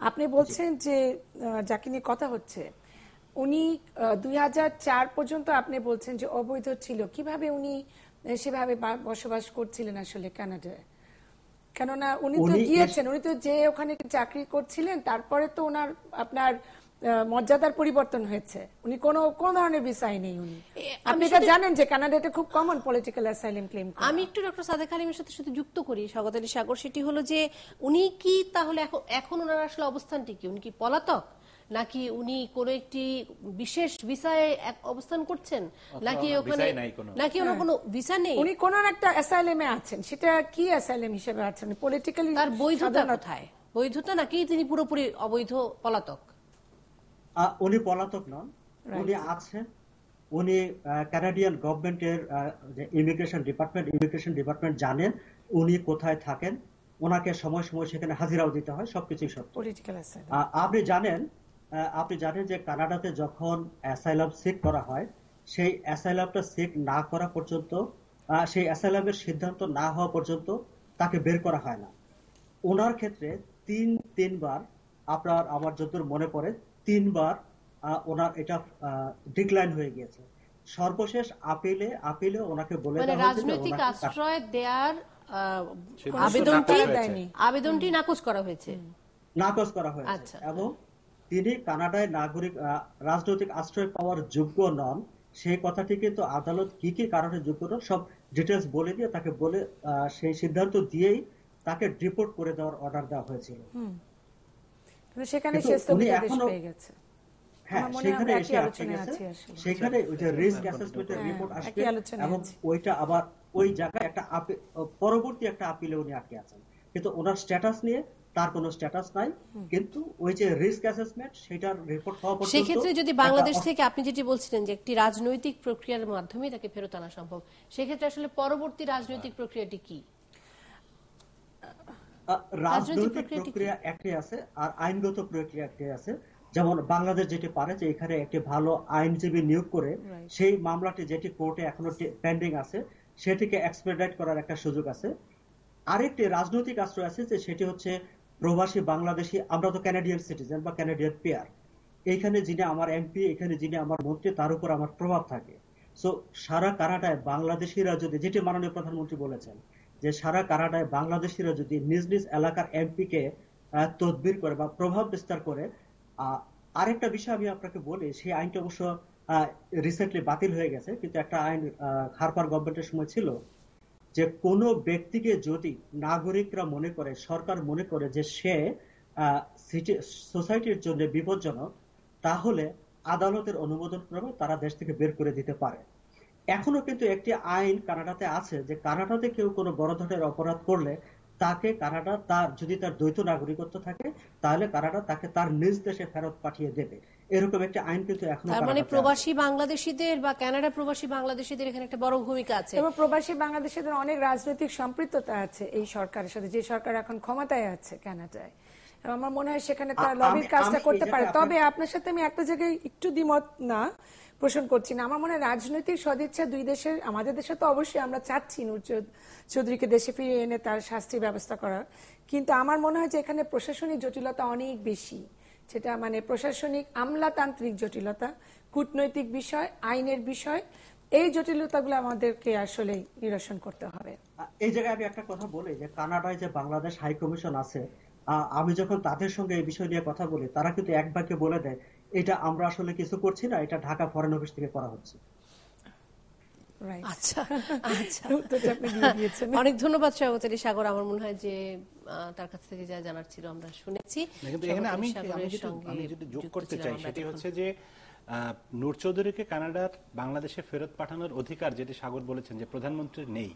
আপনি বলছেন যে যাকে নিয়ে কথা হচ্ছে উনি 2004 পর্যন্ত আপনি বলছেন যে অবৈধ ছিল। কিভাবে উনি সেভাবে বসবাস করছিলেন আসলে কানাডায়? কেননা উনি তো গিয়েছেন, উনি তো যে ওখানে চাকরি করছিলেন, তারপরে তো ওনার আপনার মর্যাদার পরিবর্তন হয়েছে। উনি কোন ধরনের ভিসাই নেই। উনি, আপনি এটা জানেন যে কানাডাতে খুব কমন পলিটিক্যাল অ্যাসাইলাম ক্লেম। আমি একটু ডক্টর সাদেক হালিমের সাথে সাথে যুক্ত করি স্বাগত আলী সাগর, সেটি হলো যে উনি কি তাহলে এখন ওনার আসলে অবস্থানটি কি? উনি কি পলাতক, নাকি উনি কোন একটি বিশেষ ভিসায় অবস্থান করছেন, নাকি ওখানে নাকি ওনার কোনো ভিসা নেই? উনি কোন একটা অ্যাসাইলামে আছেন। সেটা কি অ্যাসাইলাম হিসেবে আছেন? পলিটিক্যালি তার বৈধতা কোথায়? বৈধতা নাকি তিনি পুরোপুরি অবৈধ পলাতক? উনি পলাতক নন, উনি আছেন, উনি কানাডিয়ান গভর্নমেন্টের যে ইমিগ্রেশন ডিপার্টমেন্ট জানেন উনি কোথায় থাকেন, ওনাকে সময় সময় সেখানে হাজিরাও দিতে হয়, সবকিছুই সত্য। আপনি জানেন যে কানাডাতে যখন অ্যাসাইলাম সিক করা হয়, সেই অ্যাসাইলামটা সিক না করা পর্যন্ত, সেই অ্যাসাইলামের সিদ্ধান্ত না হওয়া পর্যন্ত তাকে বের করা হয় না। ওনার ক্ষেত্রে তিনবার, আমার যতদূর মনে পড়ে, 3 বার ওনার এটা ডিক্লাইন হয়ে গিয়েছে। সর্বশেষ আপিলে ওনাকে বলে মানে রাজনৈতিক আশ্রয় দেওয়ার আবেদনটি নাকচ করা হয়েছে। আচ্ছা। এবং তিনি কানাডায় রাজনৈতিক আশ্রয় পাওয়ার যোগ্য নন, সেই কথাটি কিন্তু আদালত কি কি কারণে যোগ্য নন সব ডিটেলস বলে দিয়ে তাকে বলে সেই সিদ্ধান্ত দিয়েই তাকে ডিপোর্ট করে দেওয়ার অর্ডার দেওয়া হয়েছিল। সেখানে সেখানে এসে আটকে গেছে। সেখানে ওই যে রিস্ক অ্যাসেসমেন্টের রিপোর্ট আসবে এবং ওইটা আবার ওই জায়গায় একটা পরবর্তী একটা আপিলে উনি আটকে আছেন, কিন্তু ওনার স্ট্যাটাস নিয়ে তার কোনো স্ট্যাটাস নাই। কিন্তু ওই যে রিস্ক অ্যাসেসমেন্ট সেটার রিপোর্ট হওয়া পর্যন্ত, সেই ক্ষেত্রে যদি বাংলাদেশ থেকে আপনি যেটি বলছিলেন যে একটি রাজনৈতিক প্রক্রিয়ার মাধ্যমে তাকে ফেরত আনা সম্ভব, সেই ক্ষেত্রে আসলে পরবর্তী রাজনৈতিক প্রক্রিয়াটি কি? রাজনৈতিক প্রক্রিয়া একটি আছে আর আইনগত প্রক্রিয়া একটি আছে। যেমন বাংলাদেশ যেটি পারে যে এখানে একটি ভালো আইনজীবী নিয়োগ করে সেই মামলাটি যেটি কোর্টে এখনো পেন্ডিং আছে সেটিকে এক্সপেডিট করার একটা সুযোগ আছে। আরেকটি রাজনৈতিক আশ্রয় আছে যে সেটি হচ্ছে প্রবাসী বাংলাদেশি, আমরা তো ক্যানাডিয়ান সিটিজেন বা ক্যানাডিয়ান পেয়ার, এইখানে যিনি আমার এমপি, এখানে যিনি আমার মন্ত্রী, তার উপর আমার প্রভাব থাকে। সো সারা কানাডায় বাংলাদেশিরা যদি, যেটি মাননীয় প্রধানমন্ত্রী বলেছেন যে সারা কানাডায় বাংলাদেশিরা যদি নিজ নিজ এলাকার এমপি কে তদবির করে বা প্রভাব বিস্তার করে। আরেকটা বিষয় আমি আপনাকে বলি, সেই আইনটা অবশ্য রিসেন্টলি বাতিল হয়ে গেছে, কিন্তু একটা আইন হারপার গভর্নমেন্টের সময় ছিল যে কোনো ব্যক্তিকে যদি নাগরিকরা মনে করে, সরকার মনে করে যে সে সোসাইটির জন্য বিপজ্জনক, তাহলে আদালতের অনুমোদন ক্রমে তারা দেশ থেকে বের করে দিতে পারে। এখনো কিন্তু একটি আইন কানাডাতে আছে যে কানাডাতে কেউ কোনো বড় ধরনের অপরাধ করলে তাকে কানাডা, তার যদি তার দ্বৈত নাগরিকত্ব থাকে তাহলে কানাডা তাকে তার নিজ দেশে ফেরত পাঠিয়ে দেবে। এরকম একটা আইন কিন্তু এখনো, তার মানে প্রবাসী বাংলাদেশিদের বা কানাডা প্রবাসী বাংলাদেশিদের এখানে একটা বড় ভূমিকা আছে এবং প্রবাসী বাংলাদেশিদের অনেক রাজনৈতিক সম্পৃক্ততা আছে এই সরকারের সাথে, যে সরকার এখন ক্ষমতায় আছে কানাডায়। আমার মনে হয় সেখানে তার লবির কাজটা করতে পারে। তবে আপনার সাথে আমি একটা জায়গায় একটু দ্বিমত না পোষণ করছি না। আমার মনে হয় রাজনৈতিক সদিচ্ছা দুই দেশের, আমাদের দেশে তো অবশ্যই আমরা চাচ্ছি নূর চৌধুরীকে দেশে ফিরিয়ে এনে তার শাস্তির ব্যবস্থা করার, কিন্তু আমার মনে হয় যে এখানে প্রশাসনিক জটিলতা অনেক বেশি, সেটা মানে প্রশাসনিক আমলাতান্ত্রিক জটিলতা, কূটনৈতিক বিষয়, আইনের বিষয়, এই জটিলতাগুলো আমাদেরকে আসলে নিরসন করতে হবে। এই জায়গায় আমি একটা কথা বলি যে কানাডায় যে বাংলাদেশ হাই কমিশন আছে, আমি যখন তাদের সঙ্গে এই বিষয় নিয়ে কথা বলি তারা কিন্তু এক বাক্যে বলে দেয় এটা আমরা আসলে কিছু করছি না, এটা ঢাকা ফরেন অফিস থেকে করা হচ্ছে। আচ্ছা আচ্ছা, অনেক ধন্যবাদ স্বাগতালী সাগর। আমার মনে হয় যে তার কাছ থেকে যা জানার ছিল আমরা শুনেছি। কিন্তু এখানে আমি যদি যোগ করতে চাই সেটি হচ্ছে যে নূর চৌধুরীকে কানাডার বাংলাদেশে ফেরত পাঠানোর অধিকার, যেটি সাগর বলেছেন যে প্রধানমন্ত্রীর নেই,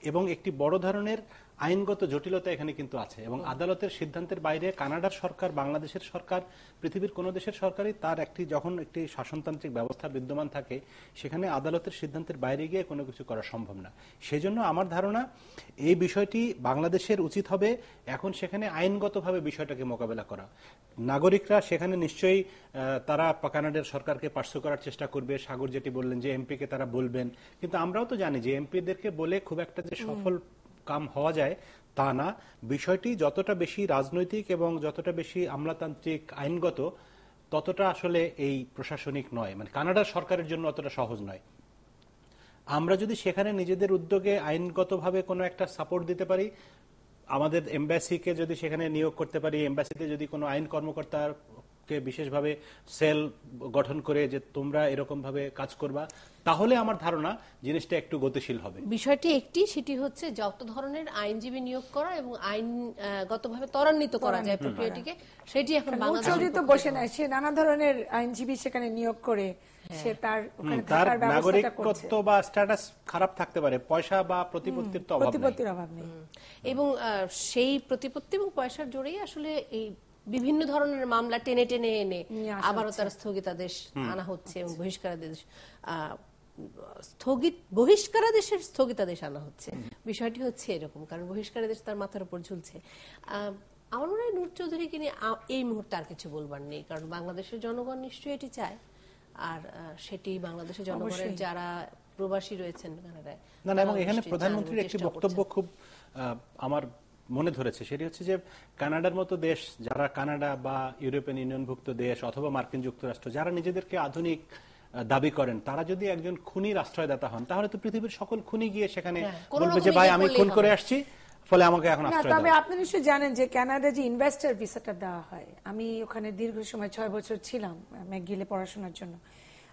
এবং একটি বড় ধরনের আইনগত জটিলতা এখানে কিন্তু আছে, এবং আদালতের সিদ্ধান্তের বাইরে কানাডার সরকার, বাংলাদেশের সরকার, পৃথিবীর কোন দেশের সরকারই তার যখন একটি শাসনতান্ত্রিক ব্যবস্থা বিদ্যমান থাকে সেখানে আদালতের সিদ্ধান্তের বাইরে গিয়ে কোনো কিছু করা সম্ভব না। সেজন্য আমার ধারণা এই বিষয়টি বাংলাদেশের উচিত হবে এখন সেখানে আইনগতভাবে বিষয়টাকে মোকাবেলা করা। নাগরিকরা সেখানে নিশ্চয়ই তারা কানাডার সরকারকে পার্শ্ব করার চেষ্টা করবে। সাগর যেটি বললেন যে এমপি কে তারা বলবেন, কিন্তু আমরাও তো জানি যে এমপিদেরকে বলে খুব একটা যে সফল কাম হওয়া যায় তা না। বিষয়টি যতটা বেশি রাজনৈতিক এবং যতটা বেশি আমলাতান্ত্রিক আইনগত ততটা আসলে এই প্রশাসনিক নয়, মানে কানাডার সরকারের জন্য অতটা সহজ নয়। আমরা যদি সেখানে নিজেদের উদ্যোগে আইনগতভাবে কোনো একটা সাপোর্ট দিতে পারি, আমাদের এমবাসিকে যদি সেখানে নিয়োগ করতে পারি, এমবাসিতে যদি কোনো আইন কর্মকর্তাকে বিশেষভাবে সেল গঠন করে যে তোমরা এরকম ভাবে কাজ করবা, তাহলে আমার ধারণা জিনিসটা একটু গতিশীল হবে। বিষয়টি একটি, সেটি হচ্ছে যত ধরনের আইনজীবী নিয়োগ করা এবং আইনগতভাবে ত্বরান্বিত করা যায় প্রক্রিয়াটিকে, সেটি এখন বাংলাদেশে তো বসে নাই, সে নানা ধরনের আইনজীবী সেখানে নিয়োগ করে সে তার নাগরিকত্ব বা স্ট্যাটাস খারাপ থাকতে পারে, পয়সা বা প্রতিপত্তির তো অভাব নেই, এবং সেই প্রতিপত্তি এবং পয়সার জোরেই আসলে এই বিভিন্ন ধরনের মামলা টেনে টেনে এনে আবারও তার স্থগিতাদেশ আনা হচ্ছে এবং বহিষ্কারাদেশের স্থগিতাদেশ আনা হচ্ছে। বিষয়টি হচ্ছে এরকম, কারণ বহিষ্কারাদেশ তার মাথার উপর ঝুলছে। আমার মনে হয় নূর চৌধুরীকে নিয়ে এই মুহূর্তে আর কিছু বলবার নেই, কারণ বাংলাদেশের জনগণ নিশ্চয়ই এটি চায়, আর সেটি বাংলাদেশের জনগণের যারা প্রবাসী রয়েছেন কানাডায়। না, এবং এখানে প্রধানমন্ত্রীর একটি বক্তব্য খুব আমার মনে ধরেছে, সেটি হচ্ছে যে কানাডার মতো দেশ, যারা কানাডা বা ইউরোপিয়ান ইউনিয়নভুক্ত দেশ অথবা মার্কিন যুক্তরাষ্ট্র, যারা নিজেদেরকে আধুনিক দাবি করেন, তারা যদি একজন খুনির আশ্রয়দাতা হন, তাহলে তো পৃথিবীর সকল খুনি গিয়ে সেখানে বলবে যে ভাই আমি খুন করে আসছি, ফলে আমাকে এখন আশ্রয় দাও। তবে আপনি নিশ্চয়ই জানেন যে কানাডা যে ইনভেস্টর ভিসাটা দেওয়া হয়, আমি ওখানে দীর্ঘ সময় 6 বছর ছিলাম ম্যাকগিলে পড়াশোনার জন্য।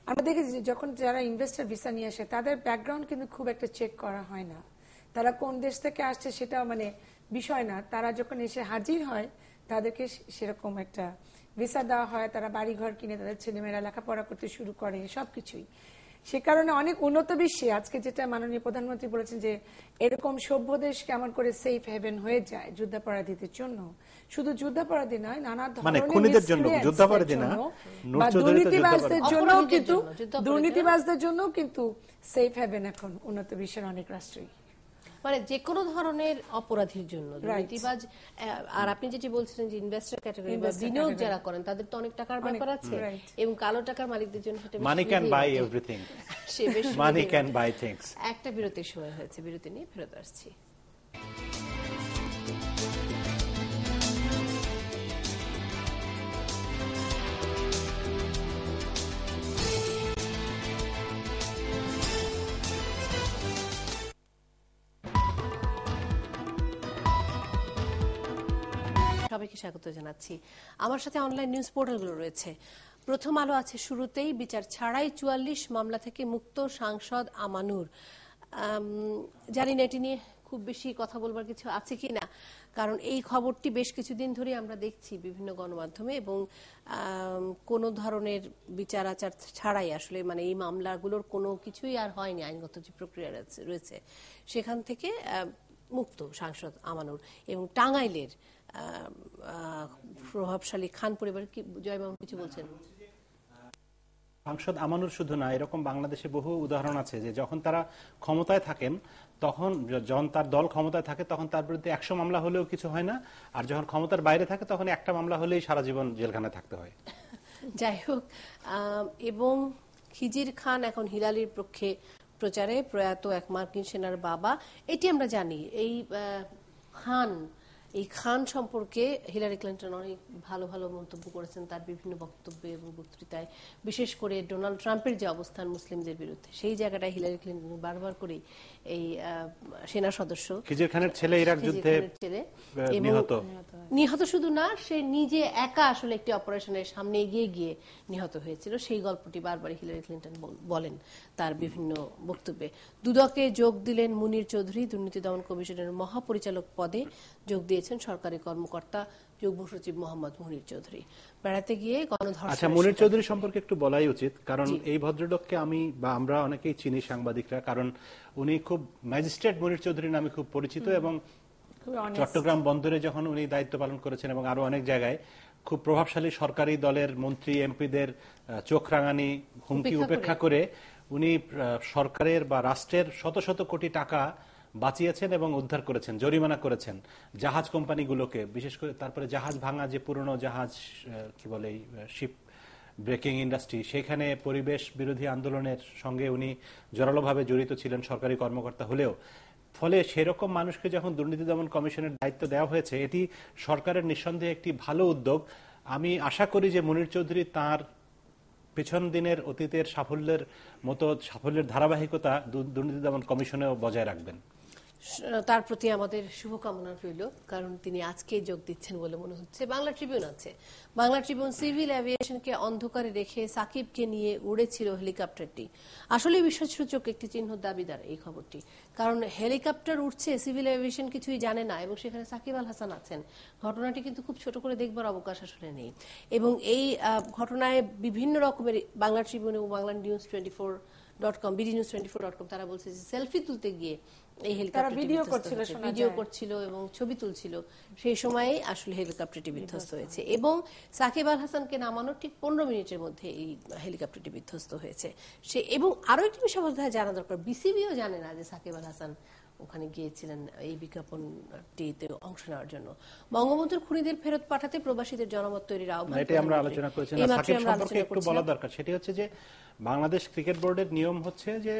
আমরা দেখেছি যখন যারা ইনভেস্টর ভিসা নিয়ে আসে তাদের ব্যাকগ্রাউন্ড কিন্তু খুব একটা চেক করা হয় না, তারা কোন দেশ থেকে আসছে সেটা মানে বিষয় না। তারা যখন এসে হাজির হয় তাদেরকে সেরকম একটা ভিসা দেওয়া হয়, তারা বাড়ি ঘর কিনে তাদের ছেলেমেয়েরা লেখাপড়া করতে শুরু করে, সবকিছুই। সে কারণে অনেক উন্নত বিশ্বে আজকে যেটা মাননীয় প্রধানমন্ত্রী বলেছেন যে এরকম সভ্য দেশ কেমন করে সেফ হেভেন হয়ে যায় যুদ্ধাপরাধীদের জন্য, শুধু যুদ্ধাপরাধী নয়, নানা ধরনের দুর্নীতিবাজদের জন্য কিন্তু সেফ হেভেন এখন উন্নত বিশ্বের অনেক রাষ্ট্রই, মানে যে কোনো ধরনের অপরাধীর জন্য দুর্নীতিবাজ। আর আপনি যেটি বলছিলেন যে ইনভেস্টর ক্যাটাগরি বা বিনিয়োগ যারা করেন তাদের তো অনেক টাকার ব্যাপার আছে, এবং কালো টাকার মালিকদের জন্য সেটা money can buy everything, money can buy things. একটা বিরতির সময় হয়েছে, বিরতি নিয়ে ফেরত আসছি। সবাইকে স্বাগত জানাচ্ছি। আমার সাথে অনলাইন নিউজ পোর্টালগুলো রয়েছে। প্রথম আলো আছে শুরুতেই, বিচার ছাড়াই 44 মামলা থেকে মুক্ত সাংসদ আমানুর। জানি না এটি নিয়ে খুব বেশি কথা বলবার কিছু আছে কি না, কারণ এই খবরটি বেশ কিছুদিন ধরে আমরা দেখছি বিভিন্ন গণমাধ্যমে, এবং কোনো ধরনের বিচার আচার ছাড়াই আসলে মানে এই মামলাগুলোর কোনো কিছুই আর হয়নি, আইনগত যে প্রক্রিয়া রয়েছে সেখান থেকে মুক্ত সাংসদ আমানুর। এবং টাঙ্গাইলের প্রভাবশালী খান পরিবার, কি জয়মাম কিছু বলছেন? সাংসদ আমানুর শুধু না, এরকম বাংলাদেশে বহু উদাহরণ আছে যে যখন তারা ক্ষমতায় থাকেন, তখন যখন তার দল ক্ষমতায় থাকে তখন তার বিরুদ্ধে 100 মামলা হলেও কিছু হয় না, আর যখন ক্ষমতার বাইরে থাকে তখন একটা মামলা হলেই সারা জীবন জেলখানায় থাকতে হয়। যাই হোক, এবং খিজির খান এখন হিলালির পক্ষে প্রচারে, প্রয়াত এক মার্কিন সেনার বাবা, এটি আমরা জানি। এই খান সম্পর্কে হিলারি ক্লিন্টন অনেক ভালো ভালো মন্তব্য করেছেন তার বিভিন্ন বক্তব্যে এবং বক্তৃতায়, বিশেষ করে ডোনাল্ড ট্রাম্পের যে অবস্থান মুসলিমদের বিরুদ্ধে, সেই জায়গাটায় হিলারি ক্লিন্টন বারবার করে এই সেনা সদস্য খিজির খানের ছেলে ইরাক যুদ্ধে নিহত শুধু না, সে নিজে একা আসলে একটি অপারেশনের সামনে এগিয়ে গিয়ে নিহত হয়েছিল, সেই গল্পটি বারবার হিলারি ক্লিন্টন বলেন তার বিভিন্ন বক্তব্যে। দুদকে যোগ দিলেন মুনীর চৌধুরী, দুর্নীতি দমন কমিশনের মহাপরিচালক পদে যোগ দিয়েছেন সরকারি কর্মকর্তা যুগ্ম সচিব মোহাম্মদ মুনীর চৌধুরী। বেড়াতে গিয়ে গণধর্ষণ। আচ্ছা, মুনীর চৌধুরী সম্পর্কে একটু বলাই উচিত, কারণ এই ভদ্রলোককে আমি বা আমরা অনেকেই চিনি সাংবাদিকরা, কারণ উনি খুব ম্যাজিস্ট্রেট মুনীর চৌধুরী নামে খুব পরিচিত, এবং চট্টগ্রাম বন্দরে যখন উনি দায়িত্ব পালন করেছেন এবং আরো অনেক জায়গায় খুব প্রভাবশালী সরকারি দলের মন্ত্রী এমপিদের চোখ রাঙানি হুমকি উপেক্ষা করে উনি সরকারের বা রাষ্ট্রের শত শত কোটি টাকা বাঁচিয়েছেন এবং উদ্ধার করেছেন, জরিমানা করেছেন জাহাজ কোম্পানিগুলোকে, বিশেষ করে তারপরে জাহাজ ভাঙা যে পুরনো জাহাজ কি বলে শিপ ব্রেকিং ইন্ডাস্ট্রি, সেখানে পরিবেশ বিরোধী আন্দোলনের সঙ্গে উনি জোরালোভাবে জড়িত ছিলেন সরকারি কর্মকর্তা হলেও। ফলে সেরকম মানুষকে যখন দুর্নীতি দমন কমিশনের দায়িত্ব দেওয়া হয়েছে, এটি সরকারের নিঃসন্দেহে একটি ভালো উদ্যোগ। আমি আশা করি যে মুনীর চৌধুরী তার পেছন দিনের অতীতের সাফল্যের মতো সাফল্যের ধারাবাহিকতা দুর্নীতি দমন কমিশনেও বজায় রাখবেন। তার প্রতি আমাদের শুভকামনা রইল, কারণ তিনি আজকে যোগ দিচ্ছেন বলে মনে হচ্ছে। বাংলা ট্রিবিউন আছে, বাংলা ট্রিবিউন সিভিল এভিয়েশনকে অন্ধকারে রেখে সাকিবকে নিয়ে উড়েছিল হেলিকপ্টারটি। আসলে বিশ্বাসসূচক একটি চিহ্ন দাবিদার এই খবরটি, কারণ হেলিকপ্টার উঠছে, সিভিল এভিয়েশন কিছুই জানে না, এবং সেখানে সাকিব আল হাসান আছেন। ঘটনাটি কিন্তু খুব ছোট করে দেখবার অবকাশ আসলে নেই, এবং এই ঘটনায় বিভিন্ন রকমের বাংলা ট্রিবিউন এবং Bangla news 24.com, BD news 24.com তারা বলছে যে সেলফি তুলতে গিয়ে এই হেলিকপ্টারটি ভিডিও বিধ্বস্ত করছিল, হয়েছে, শোনা ভিডিও যায়। করছিল এবং ছবি তুলছিল, সেই সময়ে আসলে হেলিকপ্টারটি বিধ্বস্ত হয়েছে এবং সাকিব আল হাসানকে নামানোর ঠিক 15 মিনিটের মধ্যে এই হেলিকপ্টারটি বিধ্বস্ত হয়েছে। সে এবং আরো একটি বিষয় বোধহয় জানা দরকার, বিসিবিও জানে না যে সাকিব আল হাসান ওখানে গিয়েছিলেন এই বিজ্ঞাপনটিতে অংশ নেওয়ার জন্য। বঙ্গবন্ধুর খুনিদের ফেরত পাঠাতে প্রবাসীদের জনমত তৈরির আহ্বান, এটাই আমরা আলোচনা করেছি। সাকিব সম্পর্কে একটু বলা দরকার, সেটি হচ্ছে যে বাংলাদেশ ক্রিকেট বোর্ডের নিয়ম হচ্ছে যে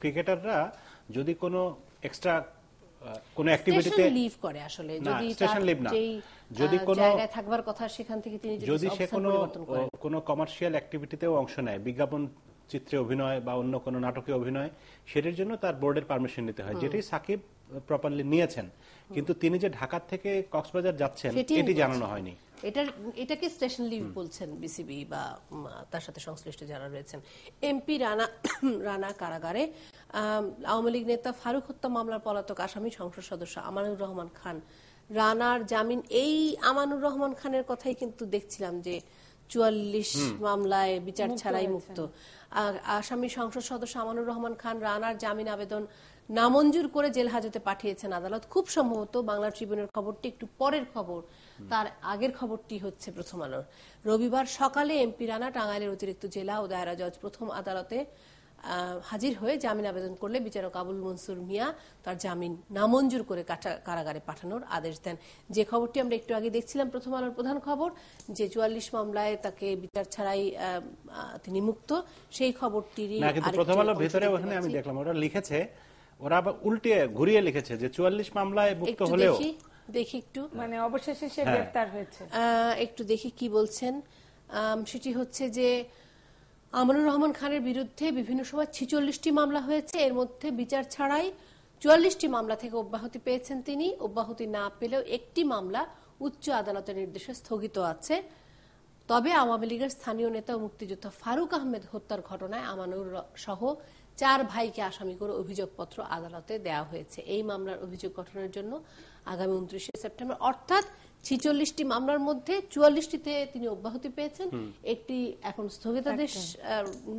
ক্রিকেটাররা যদি কোনো এক্সট্রা কোনো অ্যাক্টিভিটিতে লিভ করে, আসলে যদি স্টেশন লিভ না, যদি কোনো জায়গায় থাকবার কথা সেখান থেকে তিনি যদি সে কোনো কমার্শিয়াল অ্যাক্টিভিটিতেও অংশ নেয়, বিজ্ঞাপন চিত্রে অভিনয় বা অন্য কোনো নাটকে অভিনয়, সেটার জন্য তার বোর্ডের পারমিশন নিতে হয়, যেটি সাকিব প্রপারলি নিয়েছেন। কিন্তু তিনি যে ঢাকা থেকে কক্সবাজার যাচ্ছেন এটি জানানো হয়নি। এটাকে স্টেশন লিভ বলছেন বিসিবি বা তার সাথে সংশ্লিষ্ট যারা রয়েছেন। এমপি রানা কারাগারে। আওয়ামী লীগ নেতা ফারুক হত্যা মামলার পলাতক আসামি সংসদ সদস্য আমানুর রহমান খান রানার জামিন। এই আমানুর রহমান খানের কথাই কিন্তু দেখছিলাম যে 44 মামলায় বিচার ছাড়াই মুক্ত। আসামি সংসদ সদস্য আমানুর রহমান খান রানার জামিন আবেদন নামঞ্জুর করে জেল হাজতে পাঠিয়েছেন আদালত। খুব সম্ভবত বাংলা ট্রিবিউনের খবরটি একটু পরের খবর, তার আগের খবরটি হচ্ছে প্রথম আলোর। রবিবার সকালে এমপি রানা টাঙ্গাইলের অতিরিক্ত জেলা ও দায়রা জজ প্রথম আদালতে হাজির হয়ে জামিন আবেদন করলে বিচারক আবুল মনসুর মিয়া তার জামিন নামঞ্জুর করে কারাগারে পাঠানোর আদেশ দেন। যে খবরটি আমরা একটু আগে দেখছিলাম প্রথম আলোর প্রধান খবর, যে 44 মামলায় তাকে বিচার ছাড়াই তিনি মুক্ত, সেই খবরটিরই প্রথম আলোর ভিতরে ওখানে আমি দেখলাম ওরা লিখেছে, ওরা আবার উল্টে ঘুরিয়ে লিখেছে যে 44 মামলায় মুক্ত হলেও, দেখি একটু, মানে অবশেষে সে গ্রেফতার হয়েছে। একটু দেখি কি বলছেন। সেটি হচ্ছে যে আমানুর রহমান খানের বিরুদ্ধে বিভিন্ন সময় 46টি মামলা হয়েছে, এর মধ্যে বিচার ছাড়াই 44টি মামলা থেকে অব্যাহতি পেয়েছেন তিনি। অব্যাহতি না পেলেও একটি মামলা উচ্চ আদালতের নির্দেশে স্থগিত আছে। তবে আওয়ামী লীগের স্থানীয় নেতা ও মুক্তিযোদ্ধা ফারুক আহমেদ হত্যার ঘটনায় আমানুর সহ 4 ভাইকে আসামি করে অভিযোগপত্র আদালতে দেওয়া হয়েছে। এই মামলার অভিযোগ গঠনের জন্য আগামী 29 সেপ্টেম্বর, অর্থাৎ 46টি মামলার মধ্যে 44টিতে তিনি অব্যাহতি পেয়েছেন, একটি এখন স্থগিতাদেশ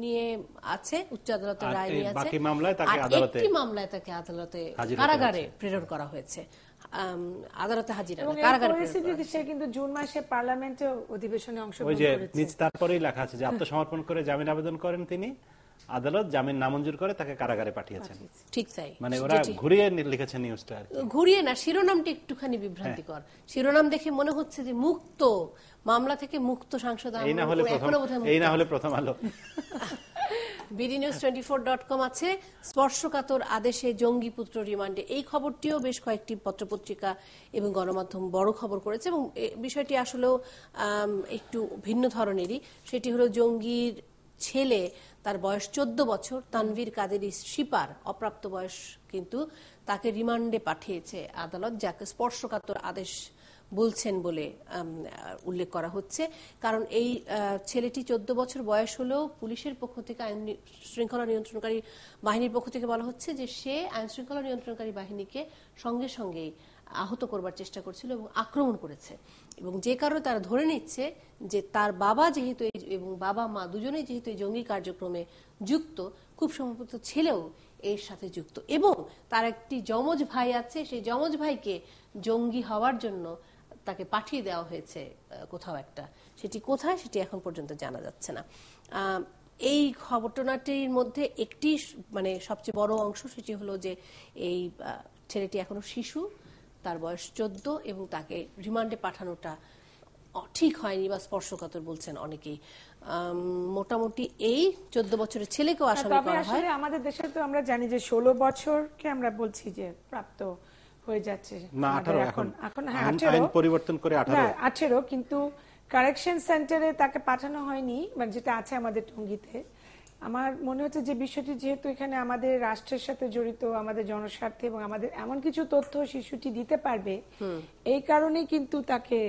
নিয়ে আছে, উচ্চ আদালতের রায় নিয়ে আছে, একটি মামলায় তাকে আদালতে কারাগারে প্রেরণ করা হয়েছে। আদালতে হাজিরা সে কিন্তু জুন মাসে পার্লামেন্টে অধিবেশনে অংশগ্রহণ করেছে। তারপরেই লেখা আছে যে আত্মসমর্পণ করে জামিন আবেদন করেন তিনি, আদালত জামিন নামঞ্জুর করে তাকে কারাগারে পাঠিয়েছেন। ঠিক তাই, মানে ওরা ঘুরিয়ে লিখেছেন নিউজটা। ঘুরিয়ে না, শিরোনামটি একটুখানি বিভ্রান্তিকর। শিরোনাম দেখে মনে হচ্ছে যে মুক্ত মামলা থেকে মুক্ত সাংসদ, এই না হলে প্রথম আলো। bdnews24.com আছে স্পর্শকাতর আদেশে জঙ্গি পুত্র রিমান্ডে। এই খবরটিও বেশ কয়েকটি পত্রপত্রিকা এবং গণমাধ্যম বড় খবর করেছে এবং বিষয়টি আসলেও একটু ভিন্ন ধরনেরই। সেটি হলো জঙ্গির ছেলে, তার বয়স 14 বছর, তানভীর কাদেরী শিপার, অপ্রাপ্ত বয়স, কিন্তু তাকে রিমান্ডে পাঠিয়েছে আদালত, যাকে স্পর্শকাতর আদেশ বলছেন বলে উল্লেখ করা হচ্ছে। কারণ এই ছেলেটি 14 বছর বয়স হলেও পুলিশের পক্ষ থেকে, আইন শৃঙ্খলা নিয়ন্ত্রণকারী বাহিনীর পক্ষ থেকে বলা হচ্ছে যে সে আইন শৃঙ্খলা নিয়ন্ত্রণকারী বাহিনীকে সঙ্গে সঙ্গেই আহত করবার চেষ্টা করছিল এবং আক্রমণ করেছে, এবং যে কারণে তারা ধরে নিচ্ছে যে তার বাবা যেহেতু এবং বাবা মা দুজনেই যেহেতু এই জঙ্গি কার্যক্রমে যুক্ত, খুব সম্ভবত ছেলেও এর সাথে যুক্ত, এবং তার একটি যমজ ভাই আছে, সেই যমজ ভাইকে জঙ্গি হওয়ার জন্য তাকে পাঠিয়ে দেওয়া হয়েছে কোথাও একটা, সেটি কোথায় সেটি এখন পর্যন্ত জানা যাচ্ছে না। এই ঘটনাটির মধ্যে একটি মানে সবচেয়ে বড় অংশ সেটি হলো যে এই ছেলেটি এখনো শিশু, তার বয়স 14 এবং তাকে রিমান্ডে পাঠানোটা ঠিক হয়নি বা স্পর্শকাতর বলছেন অনেকেই। মোটামুটি এই 14 বছরের ছেলেকেও আসামি করা হয়। আমাদের দেশে তো আমরা জানি যে 16 বছরকে আমরা বলছি যে প্রাপ্ত হয়ে যাচ্ছে, না 18 এখন আইন পরিবর্তন করে 18, কিন্তু কারেকশন সেন্টারে তাকে পাঠানো হয়নি, মানে যেটা আছে আমাদের টঙ্গীতে। আমার মনে হচ্ছে যে বিষয়টি যেহেতু এখানে আমাদের রাষ্ট্রের সাথে জড়িত, আমাদের জনস্বার্থে এবং আমাদের এমন কিছু তথ্য শিশুটি দিতে পারবে, এই কারণেই কিন্তু তাকে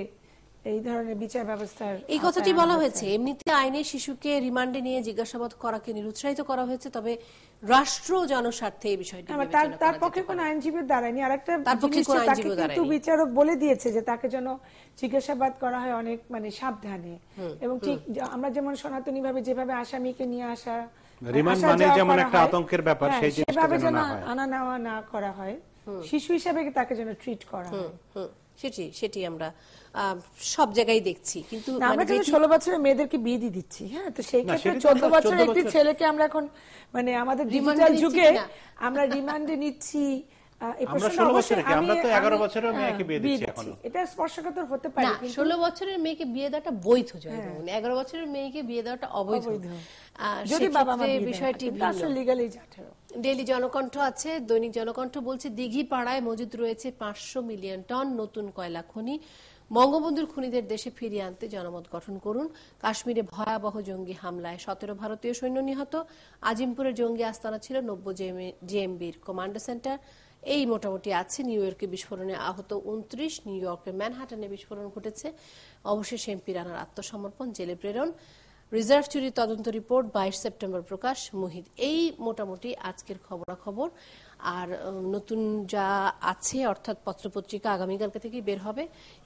এই ধরনের বিচার ব্যবস্থার এই কথাটি বলা হয়েছে। এমনিতে আইনে শিশুকে রিমান্ডে নিয়ে জিজ্ঞাসাবাদ করাকে নিরুৎসাহিত করা হয়েছে, তবে রাষ্ট্র জনস্বার্থে এই বিষয়টি তার পক্ষে কোনো আইনজীবীর দাঁড়ায়নি। আরেকটা কিন্তু বিচারক বলে দিয়েছে যে তাকে যেন জিজ্ঞাসাবাদ করা হয় অনেক মানে সাবধানে, এবং ঠিক আমরা যেমন সনাতনী ভাবে যেভাবে আসামিকে নিয়ে আসা রিমান্ড আসা মানে যাওয়া যেমন করা একটা হয়। আতঙ্কের ব্যাপার, হ্যাঁ, সেই জিনিসটা সেভাবে যেন যেন না হয়। আনা নেওয়া না করা হয়, শিশু হিসেবে তাকে যেন ট্রিট করা হয়। সেটি আমরা সব জায়গায় দেখছি, কিন্তু না, আমরা কিন্তু 16 বছরের মেয়েদেরকে বিয়ে দিয়ে দিচ্ছি। হ্যাঁ, তো সেই না, ক্ষেত্রে সেটা তো 14 আমরা বছরের 14 একটি বছর ছেলেকে আমরা এখন মানে আমাদের রিমান্ডে ডিজিটাল নিচ্ছি যুগে কিনা? আমরা রিমান্ডে নিচ্ছি। এই আমরা প্রশ্নটা 16 অবশ্যই বছরে কি? আমরা তো 11 বছরের মেয়েকে বিয়ে দিচ্ছি এখনো। এটা স্পর্শকাতর হতে পারে, না, কিন্তু 16 বছরের মেয়েকে বিয়ে দেওয়াটা বৈধ, জয়মোহন। 11 বছরের মেয়েকে বিয়ে দেওয়াটা অবৈধ। যদি বাবা মা সেক্ষেত্রে বিয়ে বিষয়টি দেয়, কিন্তু আসলে লিগ্যালি 18। ডেইলি জনকণ্ঠ আছে, দৈনিক জনকণ্ঠ বলছে দিঘিপাড়ায় মজুদ রয়েছে 500 মিলিয়ন টন নতুন কয়লা খনি। বঙ্গবন্ধুর খুনিদের দেশে ফিরিয়ে আনতে জনমত গঠন করুন। কাশ্মীরে ভয়াবহ জঙ্গি হামলায় 17 ভারতীয় সৈন্য নিহত। আজিমপুরে জঙ্গি আস্তানা ছিল 90 জেএমবির কমান্ডো সেন্টার। এই মোটামুটি আছে। নিউ ইয়র্কে বিস্ফোরণে আহত 29, নিউ ইয়র্কের ম্যানহাটনে বিস্ফোরণ ঘটেছে। অবশেষে এমপি রানার আত্মসমর্পণ, জেলে প্রেরণ। রিজার্ভ চুরি তদন্ত রিপোর্ট 22 সেপ্টেম্বর প্রকাশ। মুহিত। এই মোটামুটি আজকের খবরাখবর। আর নতুন যা আছে, অর্থাৎ পত্রপত্রিকা আগামীকালকে থেকে বের হবে,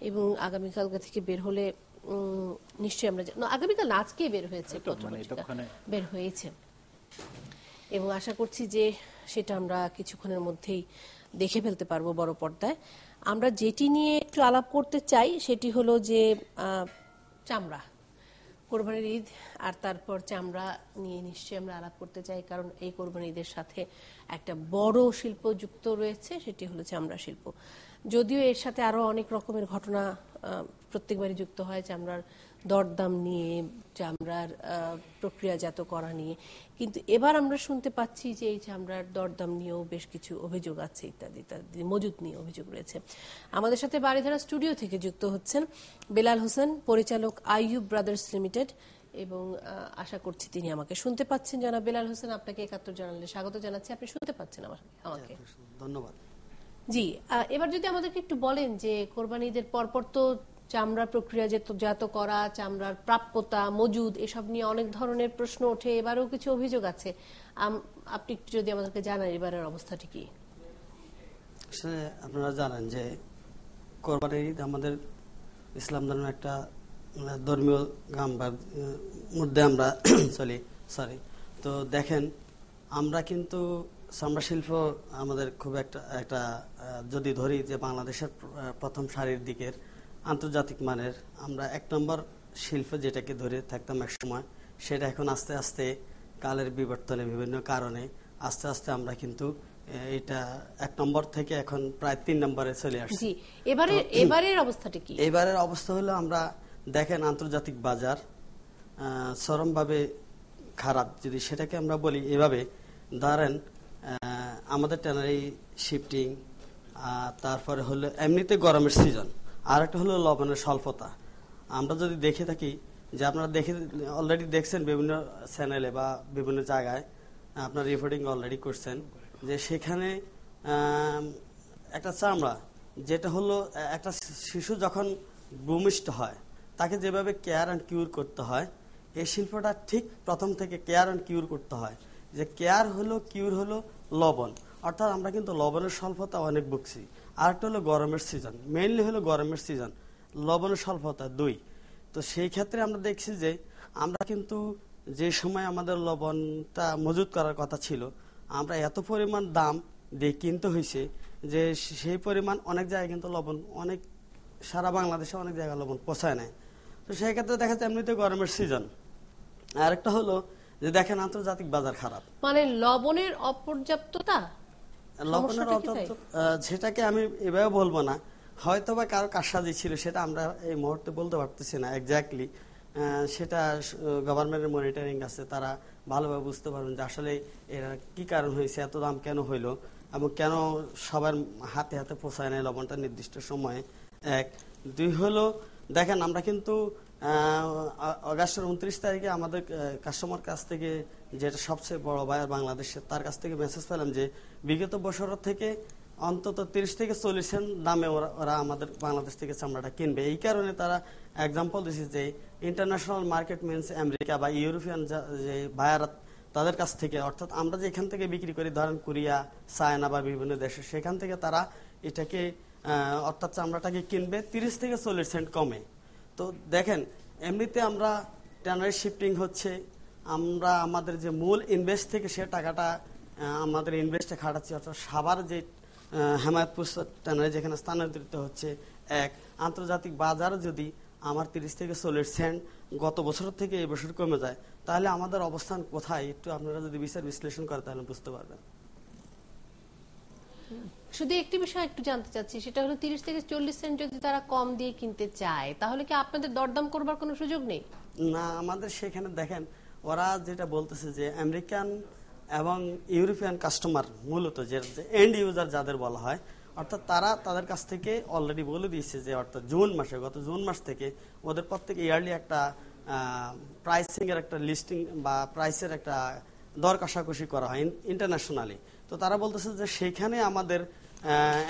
এবং আগামীকালকে থেকে বের হলে নিশ্চয়ই আমরা আগামীকাল আজকেই বের হয়েছে, পত্রপত্রিকা বের হয়েছে, এবং আশা করছি যে সেটা আমরা কিছুক্ষণের মধ্যেই দেখে ফেলতে পারবো বড় পর্দায়। আমরা যেটি নিয়ে একটু আলাপ করতে চাই সেটি হলো যে চামড়া, কোরবানির ঈদ, আর তারপর চামড়া নিয়ে নিশ্চয়ই আমরা আলাপ করতে চাই, কারণ এই কোরবানির ঈদের সাথে একটা বড় শিল্প যুক্ত রয়েছে, সেটি হলো চামড়া শিল্প। যদিও এর সাথে আরো অনেক রকমের ঘটনা প্রত্যেকবারই যুক্ত হয়, চামড়ার দরদাম নিয়ে, চামড়ার প্রক্রিয়াজাত করা নিয়ে, কিন্তু এবার আমরা শুনতে পাচ্ছি যে এই চামড়ার দরদাম নিয়েও বেশ কিছু অভিযোগ আছে, ইত্যাদি ইত্যাদি, মজুদ নিয়ে অভিযোগ রয়েছে। আমাদের সাথে বারিধারা স্টুডিও থেকে যুক্ত হচ্ছেন বেলাল হোসেন, পরিচালক আইয়ুব ব্রাদার্স লিমিটেড, এবং আশা করছি তিনি আমাকে শুনতে পাচ্ছেন। জনাব বেলাল হোসেন, আপনাকে 71 জানালে স্বাগত জানাচ্ছি। আপনি শুনতে পাচ্ছেন আমাকে? ধন্যবাদ। জি, এবার যদি আমাদেরকে একটু বলেন যে কোরবানি ঈদের পরপর তো চামড়া প্রক্রিয়াজাত করা, চামড়ার প্রাপ্যতা, মজুদ, এসব নিয়ে অনেক ধরনের প্রশ্ন ওঠে, এবারেও কিছু অভিযোগ আছে। আপনি একটু যদি আমাদেরকে জানান এবারের অবস্থাটি কি? আসলে আপনারা জানেন যে কোরবানির ঈদ আমাদের ইসলাম ধর্মের একটা ধর্মীয় গাম্বার মধ্যে আমরা চলি। তো দেখেন, আমরা কিন্তু চামড়া শিল্প আমাদের খুব একটা যদি ধরি যে বাংলাদেশের প্রথম সারির দিকের আন্তর্জাতিক মানের আমরা 1 নম্বর শিল্প যেটাকে ধরে থাকতাম এক সময়, সেটা এখন আস্তে আস্তে কালের বিবর্তনে বিভিন্ন কারণে আস্তে আস্তে আমরা কিন্তু এটা 1 নম্বর থেকে এখন প্রায় 3 নম্বরে চলে আসছি। এবারের অবস্থাটা কি? এবারের অবস্থা হলো, আমরা দেখেন আন্তর্জাতিক বাজার চরমভাবে খারাপ, যদি সেটাকে আমরা বলি এভাবে। ধরেন আমাদের ট্যানারি শিফটিং, তারপরে হলো এমনিতে গরমের সিজন, আর একটা হলো লবণের স্বল্পতা। আমরা যদি দেখে থাকি যে আপনারা অলরেডি দেখছেন বিভিন্ন চ্যানেলে বা বিভিন্ন জায়গায় আপনার রিপোর্টিং অলরেডি করছেন যে সেখানে একটা চামড়া, যেটা হলো একটা শিশু যখন ভূমিষ্ঠ হয় তাকে যেভাবে কেয়ার অ্যান্ড কিউর করতে হয়, এই শিল্পটা ঠিক প্রথম থেকে কেয়ার অ্যান্ড কিউর করতে হয়। যে কেয়ার হলো, কিউর হলো লবণ, অর্থাৎ আমরা কিন্তু লবণের স্বল্পতা অনেক ভুগছি। আর একটা হলো গরমের সিজন, মেইনলি হলো গরমের সিজন, লবণের স্বল্পতা 2। তো সেই ক্ষেত্রে আমরা দেখছি যে আমরা কিন্তু যে সময় আমাদের লবণটা মজুত করার কথা ছিল, আমরা এত পরিমাণ দাম দিয়ে কিনতে হয়েছে যে সেই পরিমাণ অনেক জায়গায় কিন্তু লবণ, অনেক সারা বাংলাদেশে অনেক জায়গায় লবণ পৌঁছায় নেয়। তো সেই ক্ষেত্রে দেখা যাচ্ছে এমনিতে গরমের সিজন। আরেকটা হলো যে দেখেন আন্তর্জাতিক বাজার খারাপ, মানে লবণের অপর্যাপ্ততা, সেটাকে আমি এভাবে বলবো না, হয়তো বা কারো কারসাজি ছিল, সেটা আমরা এই মুহূর্তে বলতে পারতেছি না এক্স্যাক্টলি। সেটা গভর্নমেন্টের মনিটরিং আছে, তারা ভালোভাবে বুঝতে পারবেন যে আসলে এরা কি কারণ হয়েছে, এত দাম কেন হইলো, এবং কেন সবার হাতে হাতে পৌঁছায় নেয় লবণটা নির্দিষ্ট সময়ে। 1, 2 হলো দেখেন আমরা কিন্তু আগস্টের 29 তারিখে আমাদের কাস্টমার কাছ থেকে, যেটা সবচেয়ে বড় বায়ার বাংলাদেশের, তার কাছ থেকে মেসেজ পেলাম যে বিগত বছর থেকে অন্তত 30 থেকে 40 সেন্ট দামে ওরা আমাদের বাংলাদেশ থেকে চামড়াটা কিনবে। এই কারণে তারা এক্সাম্পল দিচ্ছে যে ইন্টারন্যাশনাল মার্কেট মিনস আমেরিকা বা ইউরোপিয়ান যে বায়ার, তাদের কাছ থেকে, অর্থাৎ আমরা যে এখান থেকে বিক্রি করি, ধরেন কোরিয়া, চায়না বা বিভিন্ন দেশে, সেখান থেকে তারা এটাকে অর্থাৎ চামড়াটাকে কিনবে 30 থেকে 40 সেন্ট কমে। তো দেখেন এমনিতে আমরা ট্যানারি শিফটিং হচ্ছে, আমরা আমাদের যে মূল ইনভেস্ট থেকে সে টাকাটা আমাদের ইনভেস্টে খাটাচ্ছি, অর্থাৎ সাভার যে হেমায়তপুর ট্যানারি যেখানে স্থানান্তরিত হচ্ছে, এক আন্তর্জাতিক বাজার যদি আমার 30 থেকে 40 সেন্ট গত বছর থেকে এই বছর কমে যায়, তাহলে আমাদের অবস্থান কোথায় একটু আপনারা যদি বিচার বিশ্লেষণ করেন তাহলে বুঝতে পারবেন। শুধু একটি বিষয় একটু জানতে চাচ্ছি, সেটা হলো 30 থেকে 40 সেন্ট যদি তারা কম দিয়ে কিনতে চায়, তাহলে কি আপনাদের দরদাম করবার কোনো সুযোগ নেই? না, আমাদের সেখানে দেখেন ওরা যেটা বলতেছে যে আমেরিকান এবং ইউরোপিয়ান কাস্টমার, মূলত যে এন্ড ইউজার যাদের বলা হয়, অর্থাৎ তারা তাদের কাছ থেকে অলরেডি বলে দিয়েছে যে অর্থাৎ গত জুন মাস থেকে ওদের প্রত্যেক ইয়ারলি একটা প্রাইসিং এর একটা লিস্টিং বা প্রাইসের একটা দর কষাকষি করা হয় ইন্টারন্যাশনালি। তো তারা বলতেছে যে সেখানে আমাদের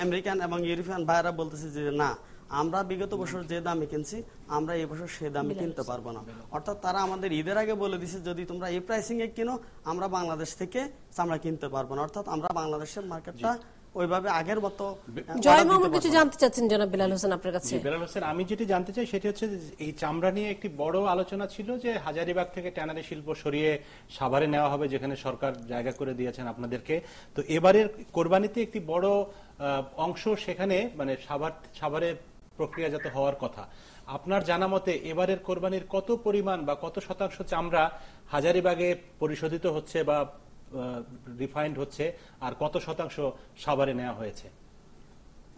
আমেরিকান এবং ইউরোপিয়ান ভাইয়েরা বলতেছে যে না, আমরা বিগত বছর যে দামে কিনছি আমরা এই বছর সে দামে কিনতে পারবো না। অর্থাৎ তারা আমাদের ঈদের আগে বলে দিছে যদি তোমরা এই প্রাইসিং এ কিনো আমরা বাংলাদেশ থেকে চামড়া কিনতে পারবো না, অর্থাৎ আমরা বাংলাদেশের মার্কেটটা ওইভাবে আগের মতো। জয় মামুন কিছু জানতে চাচ্ছেন জনাব বেলাল হোসেন আপনার কাছে? বেলাল হোসেন, আমি যেটি জানতে চাই সেটি হচ্ছে এই চামড়া নিয়ে একটি বড় আলোচনা ছিল যে হাজারীবাগ থেকে ট্যানারি শিল্প সরিয়ে সাভারে নেওয়া হবে, যেখানে সরকার জায়গা করে দিয়েছেন আপনাদেরকে। তো এবারের কোরবানিতে একটি বড় অংশ সেখানে মানে সাভারে প্রক্রিয়াজাত হওয়ার কথা। আপনার জানা মতে এবারের কোরবানির কত পরিমাণ বা কত শতাংশ চামড়া হাজারীবাগে পরিশোধিত হচ্ছে বা রিফাইন্ড হচ্ছে, আর কত শতাংশ সাভারে নেওয়া হয়েছে?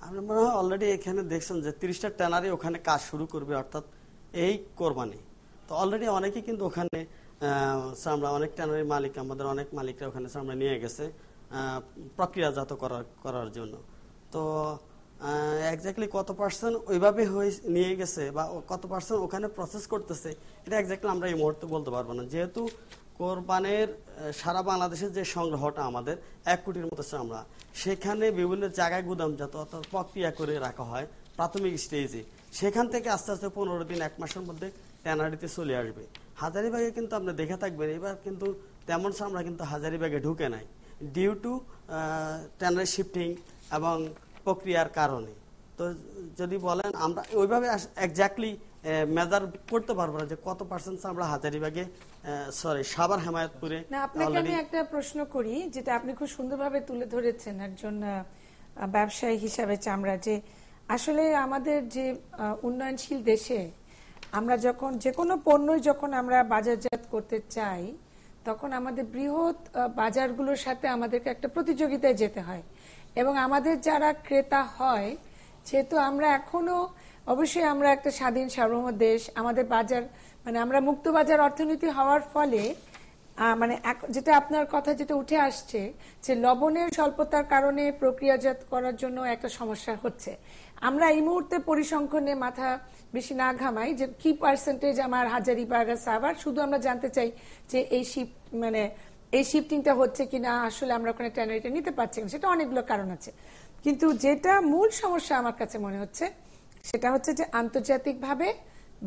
আপনি মনে হয় অলরেডি এখানে দেখছেন যে 30টা ট্যানারি ওখানে কাজ শুরু করবে, অর্থাৎ এই কোরবানি। তো অলরেডি অনেকে কিন্তু ওখানে চামড়া, অনেক ট্যানারি মালিক, আমাদের অনেক মালিকরা ওখানে চামড়া নিয়ে গেছে প্রক্রিয়াজাত করার জন্য। তো এক্স্যাক্টলি কত পার্সেন্ট ওইভাবে নিয়ে গেছে বা কত পার্সেন্ট ওখানে প্রসেস করতেছে, এটা এক্স্যাক্টলি আমরা এই মুহূর্তে বলতে পারবো না, যেহেতু কোরবানের সারা বাংলাদেশের যে সংগ্রহটা আমাদের 1 কোটির মতো চামড়া, সেখানে বিভিন্ন জায়গায় গুদামজাত অর্থাৎ প্রক্রিয়া করে রাখা হয় প্রাথমিক স্টেজে। সেখান থেকে আস্তে আস্তে 15 দিন 1 মাসের মধ্যে ট্যানারিতে চলে আসবে। হাজারীবাগে কিন্তু আপনি দেখে থাকবেন এবার কিন্তু তেমন চামড়া কিন্তু হাজারীবাগে ঢুকে নাই, ডিউ টু ট্যানারি শিফটিং এবং প্রক্রিয়ার কারণে। তো যদি বলেন আমরা ওইভাবে এক্স্যাক্টলি মেজার করতে পারবো না যে কত পার্সেন্ট আমরা হাজারীবাগে সাভার হেমায়তপুরে। না, আপনাকে আমি একটা প্রশ্ন করি, যেটা আপনি খুব সুন্দরভাবে তুলে ধরেছেন একজন ব্যবসায়ী হিসাবে চামড়া, যে আসলে আমাদের যে উন্নয়নশীল দেশে আমরা যখন যে কোনো পণ্যই যখন আমরা বাজারজাত করতে চাই, তখন আমাদের বৃহৎ বাজারগুলোর সাথে আমাদেরকে একটা প্রতিযোগিতায় যেতে হয়, এবং আমাদের যারা ক্রেতা হয়, যেহেতু আমরা এখনো অবশ্যই আমরা একটা স্বাধীন সার্বভৌম দেশ, আমাদের বাজার মানে আমরা মুক্ত বাজার অর্থনীতি হওয়ার ফলে মানে যেটা আপনার কথা যেটা উঠে আসছে যে লবণের স্বল্পতার কারণে প্রক্রিয়াজাত করার জন্য একটা সমস্যা হচ্ছে। আমরা এই মুহূর্তে পরিসংখ্যানে মাথা বেশি না ঘামাই যে কি পার্সেন্টেজ আমার হাজারীবাগ আর সাভার, শুধু আমরা জানতে চাই যে এই শিফটিংটা হচ্ছে কিনা, আসলে আমরা ওখানে ট্যানারিটা নিতে পারছি না, সেটা অনেকগুলো কারণ আছে। কিন্তু যেটা মূল সমস্যা আমার কাছে মনে হচ্ছে সেটা হচ্ছে যে আন্তর্জাতিকভাবে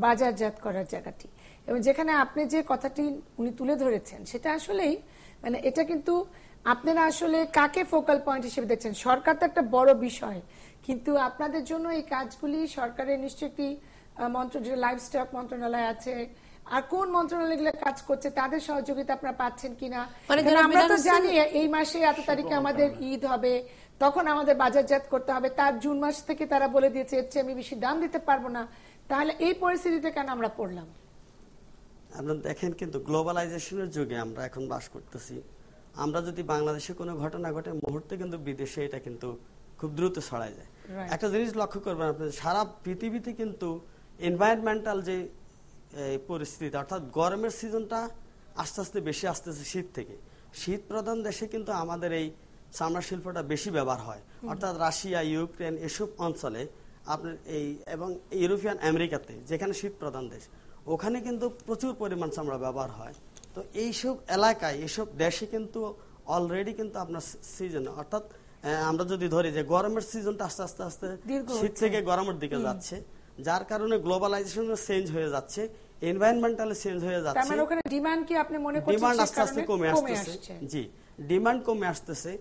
বাজারজাত করার জায়গাটি, এবং যেখানে আপনি যে কথাটি উনি তুলে ধরেছেন সেটা আসলেই মানে এটা কিন্তু আপনারা আসলে কাকে ফোকাল পয়েন্ট হিসেবে দেখছেন? সরকার তো একটা বড় বিষয়, কিন্তু আপনাদের জন্য এই কাজগুলি সরকারের নিশ্চয়ই একটি মন্ত্রণালয়, লাইভস্টক মন্ত্রণালয় আছে, আর কোন মন্ত্রণালয়গুলো কাজ করছে তাদের সহযোগিতা আপনারা পাচ্ছেন কিনা? আমরা তো জানি এই মাসে এত তারিখে আমাদের ঈদ হবে, তখন আমাদের বাজারজাত করতে হবে, তার জুন মাস থেকে তারা বলে দিয়েছে এর চেয়ে আমি বেশি দাম দিতে পারবো না। তাহলে এই পরিস্থিতিতে কেন আমরা পড়লাম? আপনারা দেখেন কিন্তু গ্লোবালাইজেশনের যুগে আমরা এখন বাস করতেছি। আমরা যদি বাংলাদেশে কোনো ঘটনা ঘটে মুহূর্তে কিন্তু বিদেশে এটা কিন্তু খুব দ্রুত ছড়ায় যায়। একটা জিনিস লক্ষ্য করবেন আপনি, সারা পৃথিবীতে কিন্তু এনভায়রনমেন্টাল যে পরিস্থিতি, অর্থাৎ গরমের সিজনটা আস্তে আস্তে বেশি আসতেছে শীত থেকে। শীত প্রধান দেশে কিন্তু আমাদের এই চামড়া শিল্পটা বেশি ব্যবহার হয়, অর্থাৎ রাশিয়া, ইউক্রেন এসব অঞ্চলে আপনার এবং ইউরোপিয়ান আমেরিকাতে যেখানে শীত প্রধান দেশ, ওখানে কিন্তু প্রচুর পরিমাণ চামড়া ব্যবহার হয়। তো এইসব এলাকায় এসব দেশে কিন্তু অলরেডি কিন্তু আপনার সিজন, অর্থাৎ আমরা যদি ধরি যে গরমের সিজনটা আস্তে আস্তে আস্তে শীত থেকে গরমের দিকে যাচ্ছে, যার কারণে গ্লোবালাইজেশন চেঞ্জ হয়ে যাচ্ছে, এনভায়রনমেন্টাল চেঞ্জ হয়ে যাচ্ছে। তার মানে ওখানে ডিমান্ড কি আপনি মনে করছেন ডিমান্ড আস্তে আস্তে কমে আসতেছে? জি, ডিমান্ড কমে আসতেছে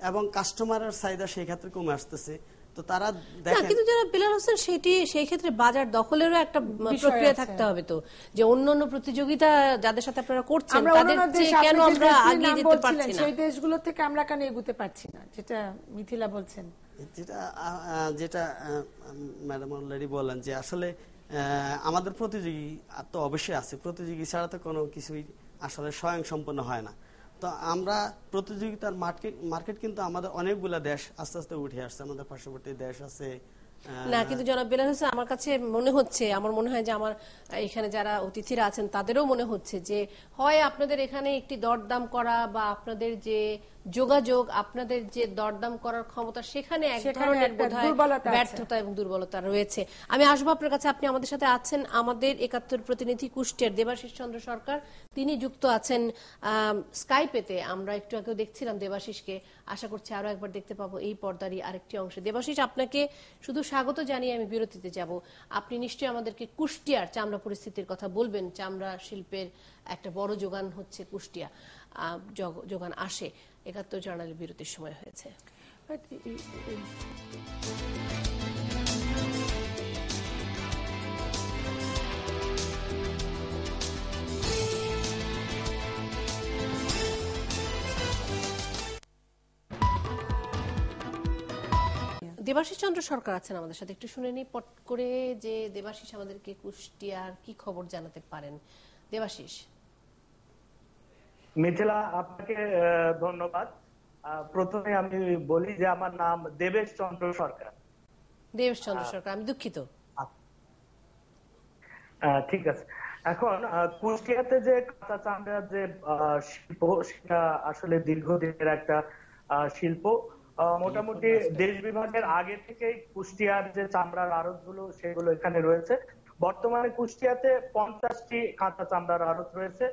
এবং কাস্টমারের চাহিদা সেই ক্ষেত্রে কমে আসতেছে। তো তারা না, দেখেন কিন্তু যারা বেলাল হোসেন সেই ক্ষেত্রে বাজার দখলেরও একটা প্রক্রিয়া থাকতে হবে তো, যে অন্যান্য প্রতিযোগিতা যাদের সাথে আপনারা করছেন তাদের চেয়ে কেন আমরা এগিয়ে যেতে পারছি না, সেই দেশগুলো থেকে আমরা কেন এগোতে পারছি না, যেটা মিথিলা বলছেন। যেটা ম্যাডাম অলরেডি বললেন যে আসলে আমাদের প্রতিযোগী তো অবশ্যই আছে, প্রতিযোগী ছাড়া তো কোনো কিছুই আসলে স্বয়ংসম্পন্ন হয় না। তো আমরা প্রতিযোগিতার মার্কেট কিন্তু আমাদের অনেকগুলা দেশ আস্তে আস্তে উঠে আসছে, আমাদের পার্শ্ববর্তী দেশ আছে। না, কিন্তু জনাব বেলাল হোসেন, আমার কাছে আমার মনে হয় যে আমার এখানে যারা অতিথিরা আছেন তাদেরও মনে হচ্ছে যে হয় আপনাদের এখানে একটি দরদাম করা বা আপনাদের যে যোগাযোগ, আপনাদের যে দরদাম করার ক্ষমতা, সেখানে এক ধরনের বোধহয় ব্যর্থতা এবং দুর্বলতা রয়েছে। আমি আসবো আপনার কাছে, আপনি আমাদের সাথে আছেন আমাদের ৭১ প্রতিনিধি কুষ্টিয়ার দেবাশিস চন্দ্র সরকার, তিনি যুক্ত আছেন স্কাইপেতে। আমরা একটু আগেও দেখছিলাম দেবাশিসকে, আশা করছি আরো একবার দেখতে পাবো এই পর্দারই আরেকটি অংশে। দেবাশিস, আপনাকে শুধু স্বাগত জানিয়ে আমি বিরতিতে যাব। আপনি নিশ্চয়ই আমাদেরকে কুষ্টিয়ার চামড়া পরিস্থিতির কথা বলবেন। চামড়া শিল্পের একটা বড় যোগান হচ্ছে কুষ্টিয়া, যোগান আসে। ৭১ জার্নালের বিরতির সময় হয়েছে। দেবাশিস চন্দ্র সরকার আছেন আমাদের সাথে, একটু শুনে নিই পট করে যে দেবাশিস আমাদেরকে কুষ্টিয়ার কি খবর জানাতে পারেন। দেবাশিস। মিথিলা, আপনাকে ধন্যবাদ। প্রথমে আমি বলি যে আমার নাম দেবেশ চন্দ্র সরকার। দেবেশ চন্দ্র সরকার, আমি দুঃখিত। ঠিক আছে। এখন কুষ্টিয়াতে যে কাঁচা চামড়ার যে শিল্প, সেটা আসলে দীর্ঘদিনের একটা শিল্প। মোটামুটি দেশ বিভাগের আগে থেকেই কুষ্টিয়ার যে চামড়ার আড়তগুলো সেগুলো এখানে রয়েছে। বর্তমানে কুষ্টিয়াতে ৫০টি কাঁচা চামড়ার আড়ত রয়েছে।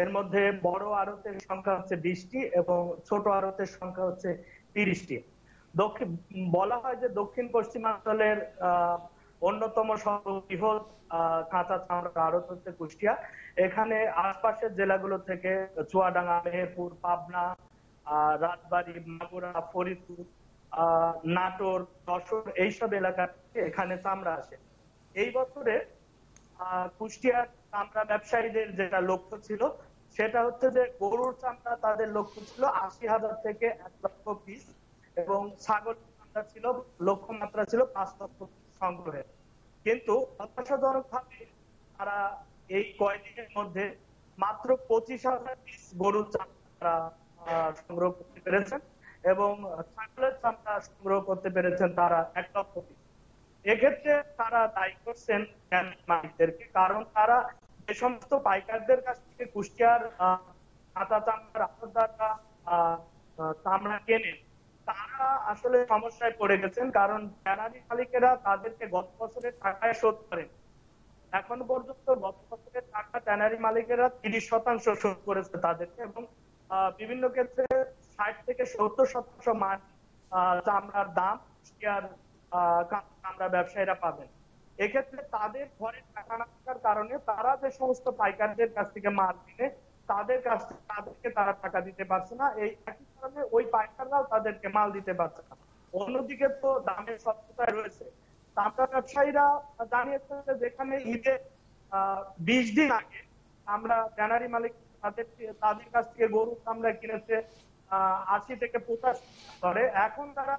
এর মধ্যে বড় আড়তের সংখ্যা হচ্ছে ২০টি এবং ছোট আড়তের সংখ্যা হচ্ছে ৩০টি। বলা হয় যে দক্ষিণ পশ্চিমাঞ্চলের অন্যতম সর্ববৃহৎ কাঁচা চামড়ার আড়ত হচ্ছে কুষ্টিয়া। এখানে আশপাশের জেলাগুলো থেকে চুয়াডাঙ্গা, মেহেরপুর, পাবনা, রাজবাড়ী, মাগুরা, ফরিদপুর, নাটোর, যশোর এইসব এলাকা থেকে এখানে চামড়া আসে। এই বছরে কুষ্টিয়ার চামড়া ব্যবসায়ীদের যেটা লক্ষ্য ছিল সেটা হচ্ছে যে গরুর চামড়া তাদের লক্ষ্য ছিল ৮০,০০০ থেকে ১ লক্ষ পিস এবং ছাগল চামড়া ছিল লক্ষ্যমাত্রা ছিল ৫ লক্ষ পিস সংগ্রহের। কিন্তু হতাশাজনকভাবে তারা এই কয়েকদিনের মধ্যে মাত্র ২৫,০০০ পিস গরুর চামড়া সংগ্রহ করতে পেরেছেন এবং ছাগলের চামড়া সংগ্রহ করতে পেরেছেন তারা ১ লক্ষ পিস। এক্ষেত্রে তারা দায়ী করছেন মালিকদেরকে, কারণ তারা যে সমস্ত পাইকারদের কাছ থেকে কুষ্টিয়ার কাঁচা চামড়ার আড়তদাররা চামড়া কেনেন, তারা আসলে সমস্যায় পড়ে গেছেন। কারণ ট্যানারি মালিকেরা তাদেরকে গত বছরের টাকায় শোধ করেন। এখন পর্যন্ত গত বছরের টাকা ট্যানারি মালিকেরা ৩০% শোধ করেছে তাদেরকে এবং বিভিন্ন ক্ষেত্রে ৬০ থেকে ৭০% মান চামড়ার দাম কুষ্টিয়ার চামড়া ব্যবসায়ীরা পাবেন। এক্ষেত্রে তাদের ঘরে টাকা না থাকার কারণে তারা যে সমস্ত পাইকারদের কাছ থেকে মাল কিনে তাদেরকে তারা টাকা দিতে পারছে না। এই একই কারণে ওই পাইকাররাও তাদেরকে মাল দিতে পারছে না। অন্যদিকে তো দামের স্বচ্ছতায় রয়েছে। চামড়া ব্যবসায়ীরা জানিয়েছেন যে যেখানে ঈদের ২০ দিন আগে আমরা ট্যানারি মালিক তাদের কাছ থেকে গরুর চামড়া কিনেছে ৮০ থেকে ৮৫ করে, এখন তারা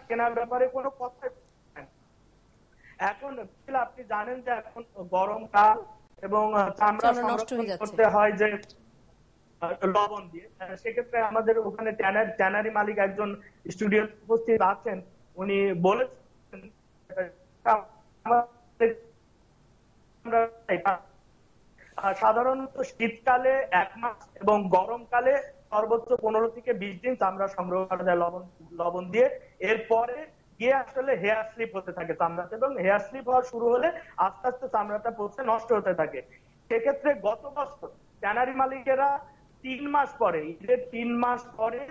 কেনার ব্যাপারে কোনো কথাই বলছেন। এখন আপনি জানেন যে এখন গরমকাল এবং চামড়া সংরক্ষণ করতে হয় যে লবণ দিয়ে। সেক্ষেত্রে আমাদের ওখানে ট্যানারি মালিক একজন স্টুডিও উপস্থিত আছেন, উনি বলেছেন সাধারণত শীতকালে ১ মাস এবং গরমকালে সর্বোচ্চ ১৫ থেকে ২০ দিন চামড়া সংগ্রহ করা যায় লবণ দিয়ে। এরপরে গিয়ে আসলে হেয়ার স্লিপ হতে থাকে চামড়াতে এবং হেয়ার স্লিপ হওয়া শুরু হলে আস্তে আস্তে চামড়াটা পচে নষ্ট হতে থাকে। সেক্ষেত্রে গত বছর ট্যানারি মালিকেরা ৩ মাস পরে, ঈদের ৩ মাস পরে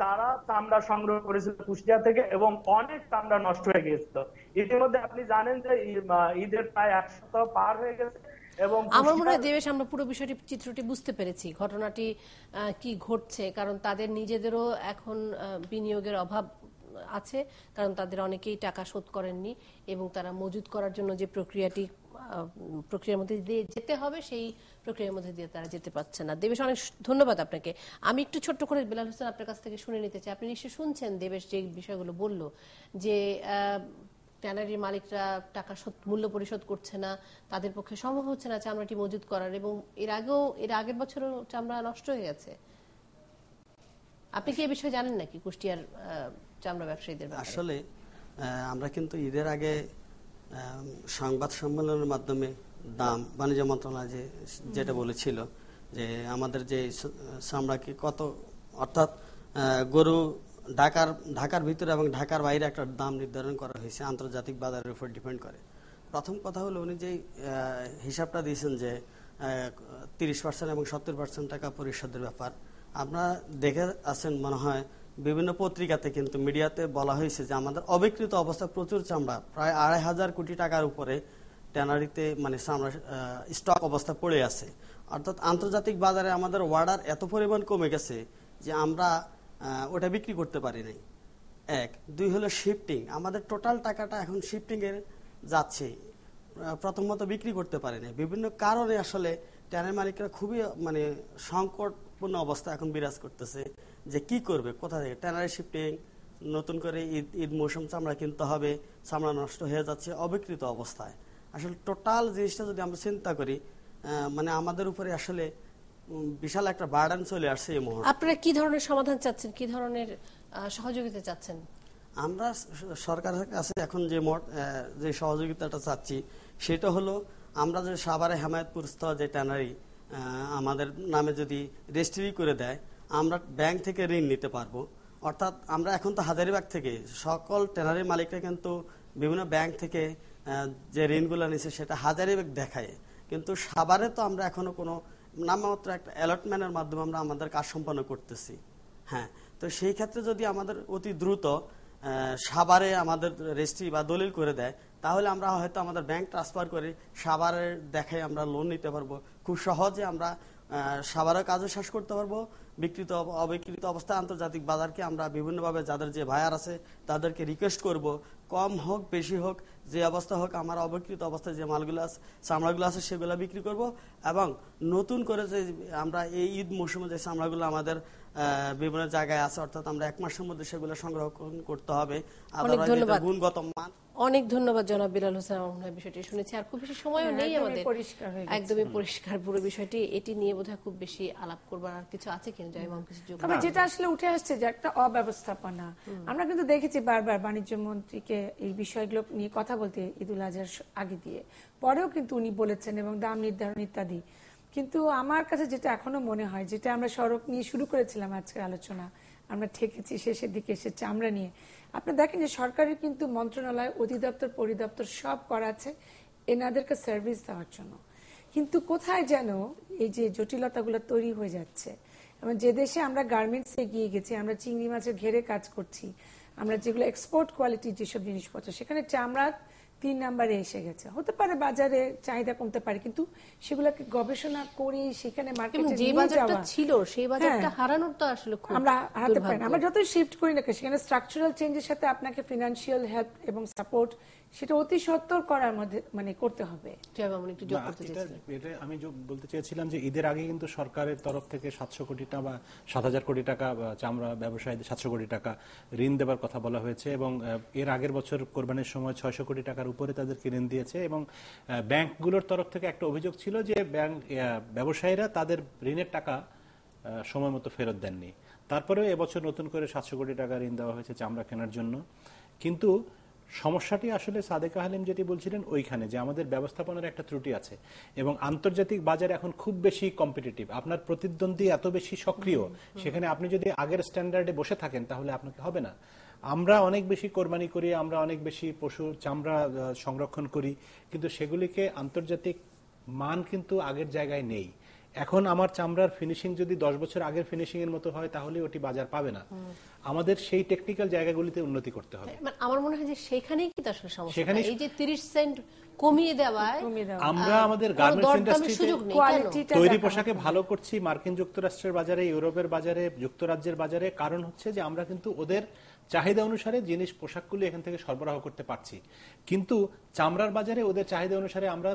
তারা চামড়া সংগ্রহ করেছিল কুষ্টিয়া থেকে এবং অনেক চামড়া নষ্ট হয়ে গিয়েছিল। ইতিমধ্যে আপনি জানেন যে ঈদের প্রায় ১ সপ্তাহ পার হয়ে গেছে এবং আমার মনে হয় দেবেশ আমরা পুরো বিষয়টি চিত্রটি বুঝতে পেরেছি, ঘটনাটি কি ঘটছে। কারণ তাদের নিজেদেরও এখন বিনিয়োগের অভাব আছে, কারণ তাদের অনেকেই টাকা শোধ করেননি এবং তারা মজুত করার জন্য যে প্রক্রিয়ার মধ্যে দিয়ে যেতে হবে সেই প্রক্রিয়ার মধ্যে দিয়ে তারা যেতে পারছে না। দেবেশ, অনেক ধন্যবাদ আপনাকে। আমি একটু ছোট্ট করে বেলাল হোসেন আপনার কাছ থেকে শুনে নিতে চাই। আপনি নিশ্চয়ই শুনছেন দেবেশ যে বিষয়গুলো বলল, যে ট্যানারির মালিকরা টাকা মূল্য পরিশোধ করছে না, তাদের পক্ষে সম্ভব হচ্ছে না চামড়াটি মজুত করার, এবং এর আগের বছরও চামড়া নষ্ট হয়ে গেছে। আপনি কি এই বিষয়ে জানেন নাকি কুষ্টিয়ার চামড়া ব্যবসায়ীদের ব্যাপারে? আসলে আমরা কিন্তু ঈদের আগে সংবাদ সম্মেলনের মাধ্যমে দাম বাণিজ্য মন্ত্রণালয় যেটা বলেছিল যে আমাদের যে চামড়াকে কত, অর্থাৎ গরু ঢাকার ভিতরে এবং ঢাকার বাইরে একটা দাম নির্ধারণ করা হয়েছে আন্তর্জাতিক বাজারের উপর ডিপেন্ড করে। প্রথম কথা হলো উনি যে হিসাবটা দিয়েছেন যে 30% এবং 70% টাকা পরিশোধের ব্যাপার, আপনারা দেখে আছেন মনে হয় বিভিন্ন পত্রিকাতে কিন্তু মিডিয়াতে বলা হয়েছে যে আমাদের অবিকৃত অবস্থা প্রচুর চামড়া, প্রায় 2,500 কোটি টাকার উপরে ট্যানারিতে মানে চামড়া স্টক অবস্থা পড়ে আছে। অর্থাৎ আন্তর্জাতিক বাজারে আমাদের অর্ডার এত পরিমাণ কমে গেছে যে আমরা ওটা বিক্রি করতে পারি নাই। এক, দুই হলো শিফটিং, আমাদের টোটাল টাকাটা এখন শিফটিং এর যাচ্ছে, প্রথমত বিক্রি করতে পারে না। বিভিন্ন কারণে আসলে ট্যানারি মালিকরা খুবই মানে সংকটপূর্ণ অবস্থা এখন বিরাজ করতেছে যে কি করবে, কোথা থেকে ট্যানারি শিফটিং, নতুন করে ঈদ মৌসুম চামড়া কিনতে হবে, চামড়া নষ্ট হয়ে যাচ্ছে অবিকৃত অবস্থায়। আসলে টোটাল জিনিসটা যদি আমরা চিন্তা করি মানে আমাদের উপরে আসলে বিশাল একটা বার্ডেন চলে আসছে এই মুহূর্তে। আপনারা কি ধরনের সমাধান চাচ্ছেন, কি ধরনের সহযোগিতা চাচ্ছেন? আমরা সরকারের কাছে এখন যে সহযোগিতাটা চাচ্ছি সেটা হলো আমরা যে সাভারে হেমায়তপুরস্থ যে ট্যানারি আমাদের নামে যদি রেজিস্ট্রি করে দেয়, আমরা ব্যাংক থেকে ঋণ নিতে পারবো। অর্থাৎ আমরা এখন তো হাজারীবাগ থেকে সকল ট্যানারি মালিকরা কিন্তু বিভিন্ন ব্যাংক থেকে যে ঋণগুলো নিচ্ছে সেটা হাজারীবাগ দেখায়, কিন্তু সাভারে তো আমরা এখনো কোনো নামমাত্র একটা অ্যালটমেন্টের মাধ্যমে আমরা আমাদের কাজ সম্পন্ন করতেছি। হ্যাঁ, তো সেই ক্ষেত্রে যদি আমাদের অতি দ্রুত সাভারে আমাদের রেজিস্ট্রি বা দলিল করে দেয়, তাহলে আমরা হয়তো আমাদের ব্যাংক ট্রান্সফার করে সাভারের দেখায় আমরা লোন নিতে পারবো। খুব সহজে আমরা সাভারের কাজও শেষ করতে পারবো। অবিকৃত অবস্থায় আন্তর্জাতিক বাজারকে আমরা বিভিন্নভাবে যাদের যে ভাইয়ার আছে তাদেরকে রিকোয়েস্ট করব, কম হোক বেশি হোক যে অবস্থা হোক আমার অবিকৃত অবস্থায় যে মালগুলো আছে চামড়াগুলো আছে সেগুলো বিক্রি করব, এবং নতুন করে যে আমরা এই ঈদ মৌসুমে যে চামড়াগুলো আমাদের বিভিন্ন জায়গায় আছে, অর্থাৎ আমরা 1 মাসের মধ্যে সেগুলো সংরক্ষণ করতে হবে। গুণগত মান। অনেক ধন্যবাদ জনাব বিলাল হোসেন। আমরা বিষয়টি শুনেছি, আর খুব বেশি সময়ও নেই আমাদের, একদমই পরিষ্কার পুরো বিষয়টি। এটি নিয়ে বোধহয় খুব বেশি আলাপ করবার আর কিছু আছে কিনা জয়মাম? কিছু তবে যেটা আসলে উঠে আসছে যে একটা অব্যবস্থাপনা, আমরা কিন্তু দেখেছি বারবার বাণিজ্য মন্ত্রীকে এই বিষয়গুলো নিয়ে কথা বলতে ঈদুল আজহার আগে দিয়ে, পরেও কিন্তু উনি বলেছেন এবং দাম নির্ধারণ ইত্যাদি। কিন্তু আমার কাছে যেটা এখনো মনে হয়, যেটা আমরা সড়ক নিয়ে শুরু করেছিলাম আজকের আলোচনা, আমরা ঠেকেছি শেষের দিকে এসে চামড়া নিয়ে। আপনি দেখেন যে সরকারের কিন্তু মন্ত্রণালয়, অধিদপ্তর, পরিদপ্তর সব করা আছে এনাদেরকে সার্ভিস দেওয়ার জন্য, কিন্তু কোথায় যেন এই যে জটিলতাগুলো তৈরি হয়ে যাচ্ছে। এবং যে দেশে আমরা গার্মেন্টস এগিয়ে গেছি, আমরা চিংড়ি মাছের ঘেরে কাজ করছি, আমরা যেগুলো এক্সপোর্ট কোয়ালিটির যেসব জিনিসপত্র, সেখানে চামড়া 3 নম্বরে এসে গেছে। হতে পারে বাজারে চাহিদা কমতে পারে, কিন্তু সেগুলোকে গবেষণা করে সেখানে মার্কেটে নিয়ে যাওয়া ছিল, সেই বাজারটা হারানোর তো আসলে আমরা হারাতে পারি না। আমরা যতই শিফট করি না সেখানে স্ট্রাকচারাল চেঞ্জের সাথে আপনাকে ফিনান্সিয়াল হেল্প এবং সাপোর্ট সেটা অতি সত্বর করার মধ্যে মানে করতে হবে। আমি বলতে চেয়েছিলাম যে ঈদের আগে কিন্তু সরকারের তরফ থেকে 700 কোটি টাকা বা 7,000 কোটি টাকা চামড়া ব্যবসায়ীদের 700 কোটি টাকা ঋণ দেবার কথা বলা হয়েছে, এবং এর আগের বছর কোরবানির সময় 600 কোটি টাকার উপরে তাদেরকে ঋণ দিয়েছে। এবং ব্যাংকগুলোর তরফ থেকে একটা অভিযোগ ছিল যে ব্যবসায়ীরা তাদের ঋণের টাকা সময় মতো ফেরত দেননি। তারপরেও এবছর নতুন করে 700 কোটি টাকা ঋণ দেওয়া হয়েছে চামড়া কেনার জন্য। কিন্তু সমস্যাটি আসলে সাদেকা হালিম যেটি বলছিলেন ওইখানে যে আমাদের ব্যবস্থাপনার একটা ত্রুটি আছে, এবং আন্তর্জাতিক বাজার এখন খুব বেশি কম্পিটিটিভ, আপনার প্রতিদ্বন্দ্বী এত বেশি সক্রিয়, সেখানে আপনি যদি আগের স্ট্যান্ডার্ডে বসে থাকেন তাহলে আপনাকে হবে না। আমরা অনেক বেশি কোরবানি করি, আমরা অনেক বেশি পশুর চামড়া সংরক্ষণ করি, কিন্তু সেগুলিকে আন্তর্জাতিক মান কিন্তু আগের জায়গায় নেই। এখন আমার চামড়ার ফিনিশিং যদি 10 বছর আগের ফিনিশিং এর মতো হয় তাহলে ওটি বাজার পাবে না। আমাদের সেই টেকনিক্যাল জায়গাগুলিতে উন্নতি করতে হবে। আমার মনে হয় যে সেখানেই কি আসলে সমস্যা, এই যে 30 সেন্ট কমিয়ে দেওয়ায় আমরা আমাদের গার্মেন্টস ইন্ডাস্ট্রিতে তৈরি পোশাকে ভালো করছি মার্কিন যুক্তরাষ্ট্রের বাজারে, ইউরোপের বাজারে, যুক্তরাজ্যের বাজারে, কারণ হচ্ছে যে আমরা কিন্তু ওদের চাহিদা অনুসারে জিনিস পোশাকগুলো এখান থেকে সরবরাহ করতে পারছি, কিন্তু চামড়ার বাজারে ওদের চাহিদা অনুসারে আমরা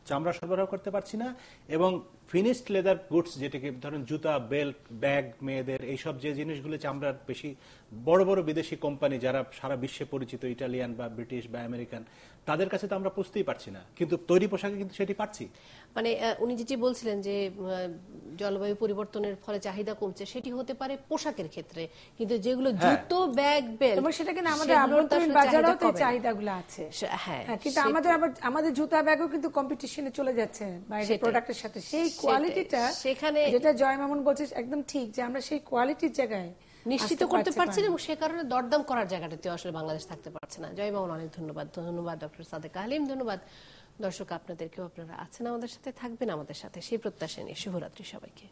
চামড়া সরবরাহ করতে পারছি না। এবং ফিনিশড লেদার গুডস, যেটাকে ধরেন জুতা, বেল্ট, ব্যাগ, মেয়েদের এইসব যে জিনিসগুলো চামড়ার বেশি বড় বড় বিদেশি কোম্পানি যারা সারা বিশ্বে পরিচিত, ইটালিয়ান বা ব্রিটিশ বা আমেরিকান, তাদের কাছে তো আমরা পুষতেই পারছি না, কিন্তু তৈরি পোশাকে কিন্তু সেটি পারছি। মানে উনি যেটি বলছিলেন যে জলবায়ু পরিবর্তনের ফলে চাহিদা কমছে, সেটি হতে পারে পোশাকের ক্ষেত্রে, কিন্তু যেগুলো জুতো, ব্যাগ, বেল্ট, এবং সেটা কিন্তু আমাদের আভ্যন্তরীণ বাজারেও তো চাহিদাগুলো আছে। হ্যাঁ, কিন্তু আমাদের জুতা ব্যাগও কিন্তু কম্পিটিশনে চলে যাচ্ছে বাইরের প্রোডাক্টের সাথে। সেই কোয়ালিটিটা সেখানে, যেটা জয় মামুন বলছে একদম ঠিক, যে আমরা সেই কোয়ালিটির জায়গায় নিশ্চিত করতে পারছি না, এবং সে কারণে দরদাম করার জায়গাটাতেও আসলে বাংলাদেশ থাকতে পারছে না। জয় মামুন, অনেক ধন্যবাদ। ধন্যবাদ ডক্টর সাদেক হালিম, ধন্যবাদ দর্শক আপনাদেরকেও। আপনারা আছেন আমাদের সাথে, থাকবেন আমাদের সাথে সেই প্রত্যাশা নিয়ে। শুভরাত্রি সবাইকে।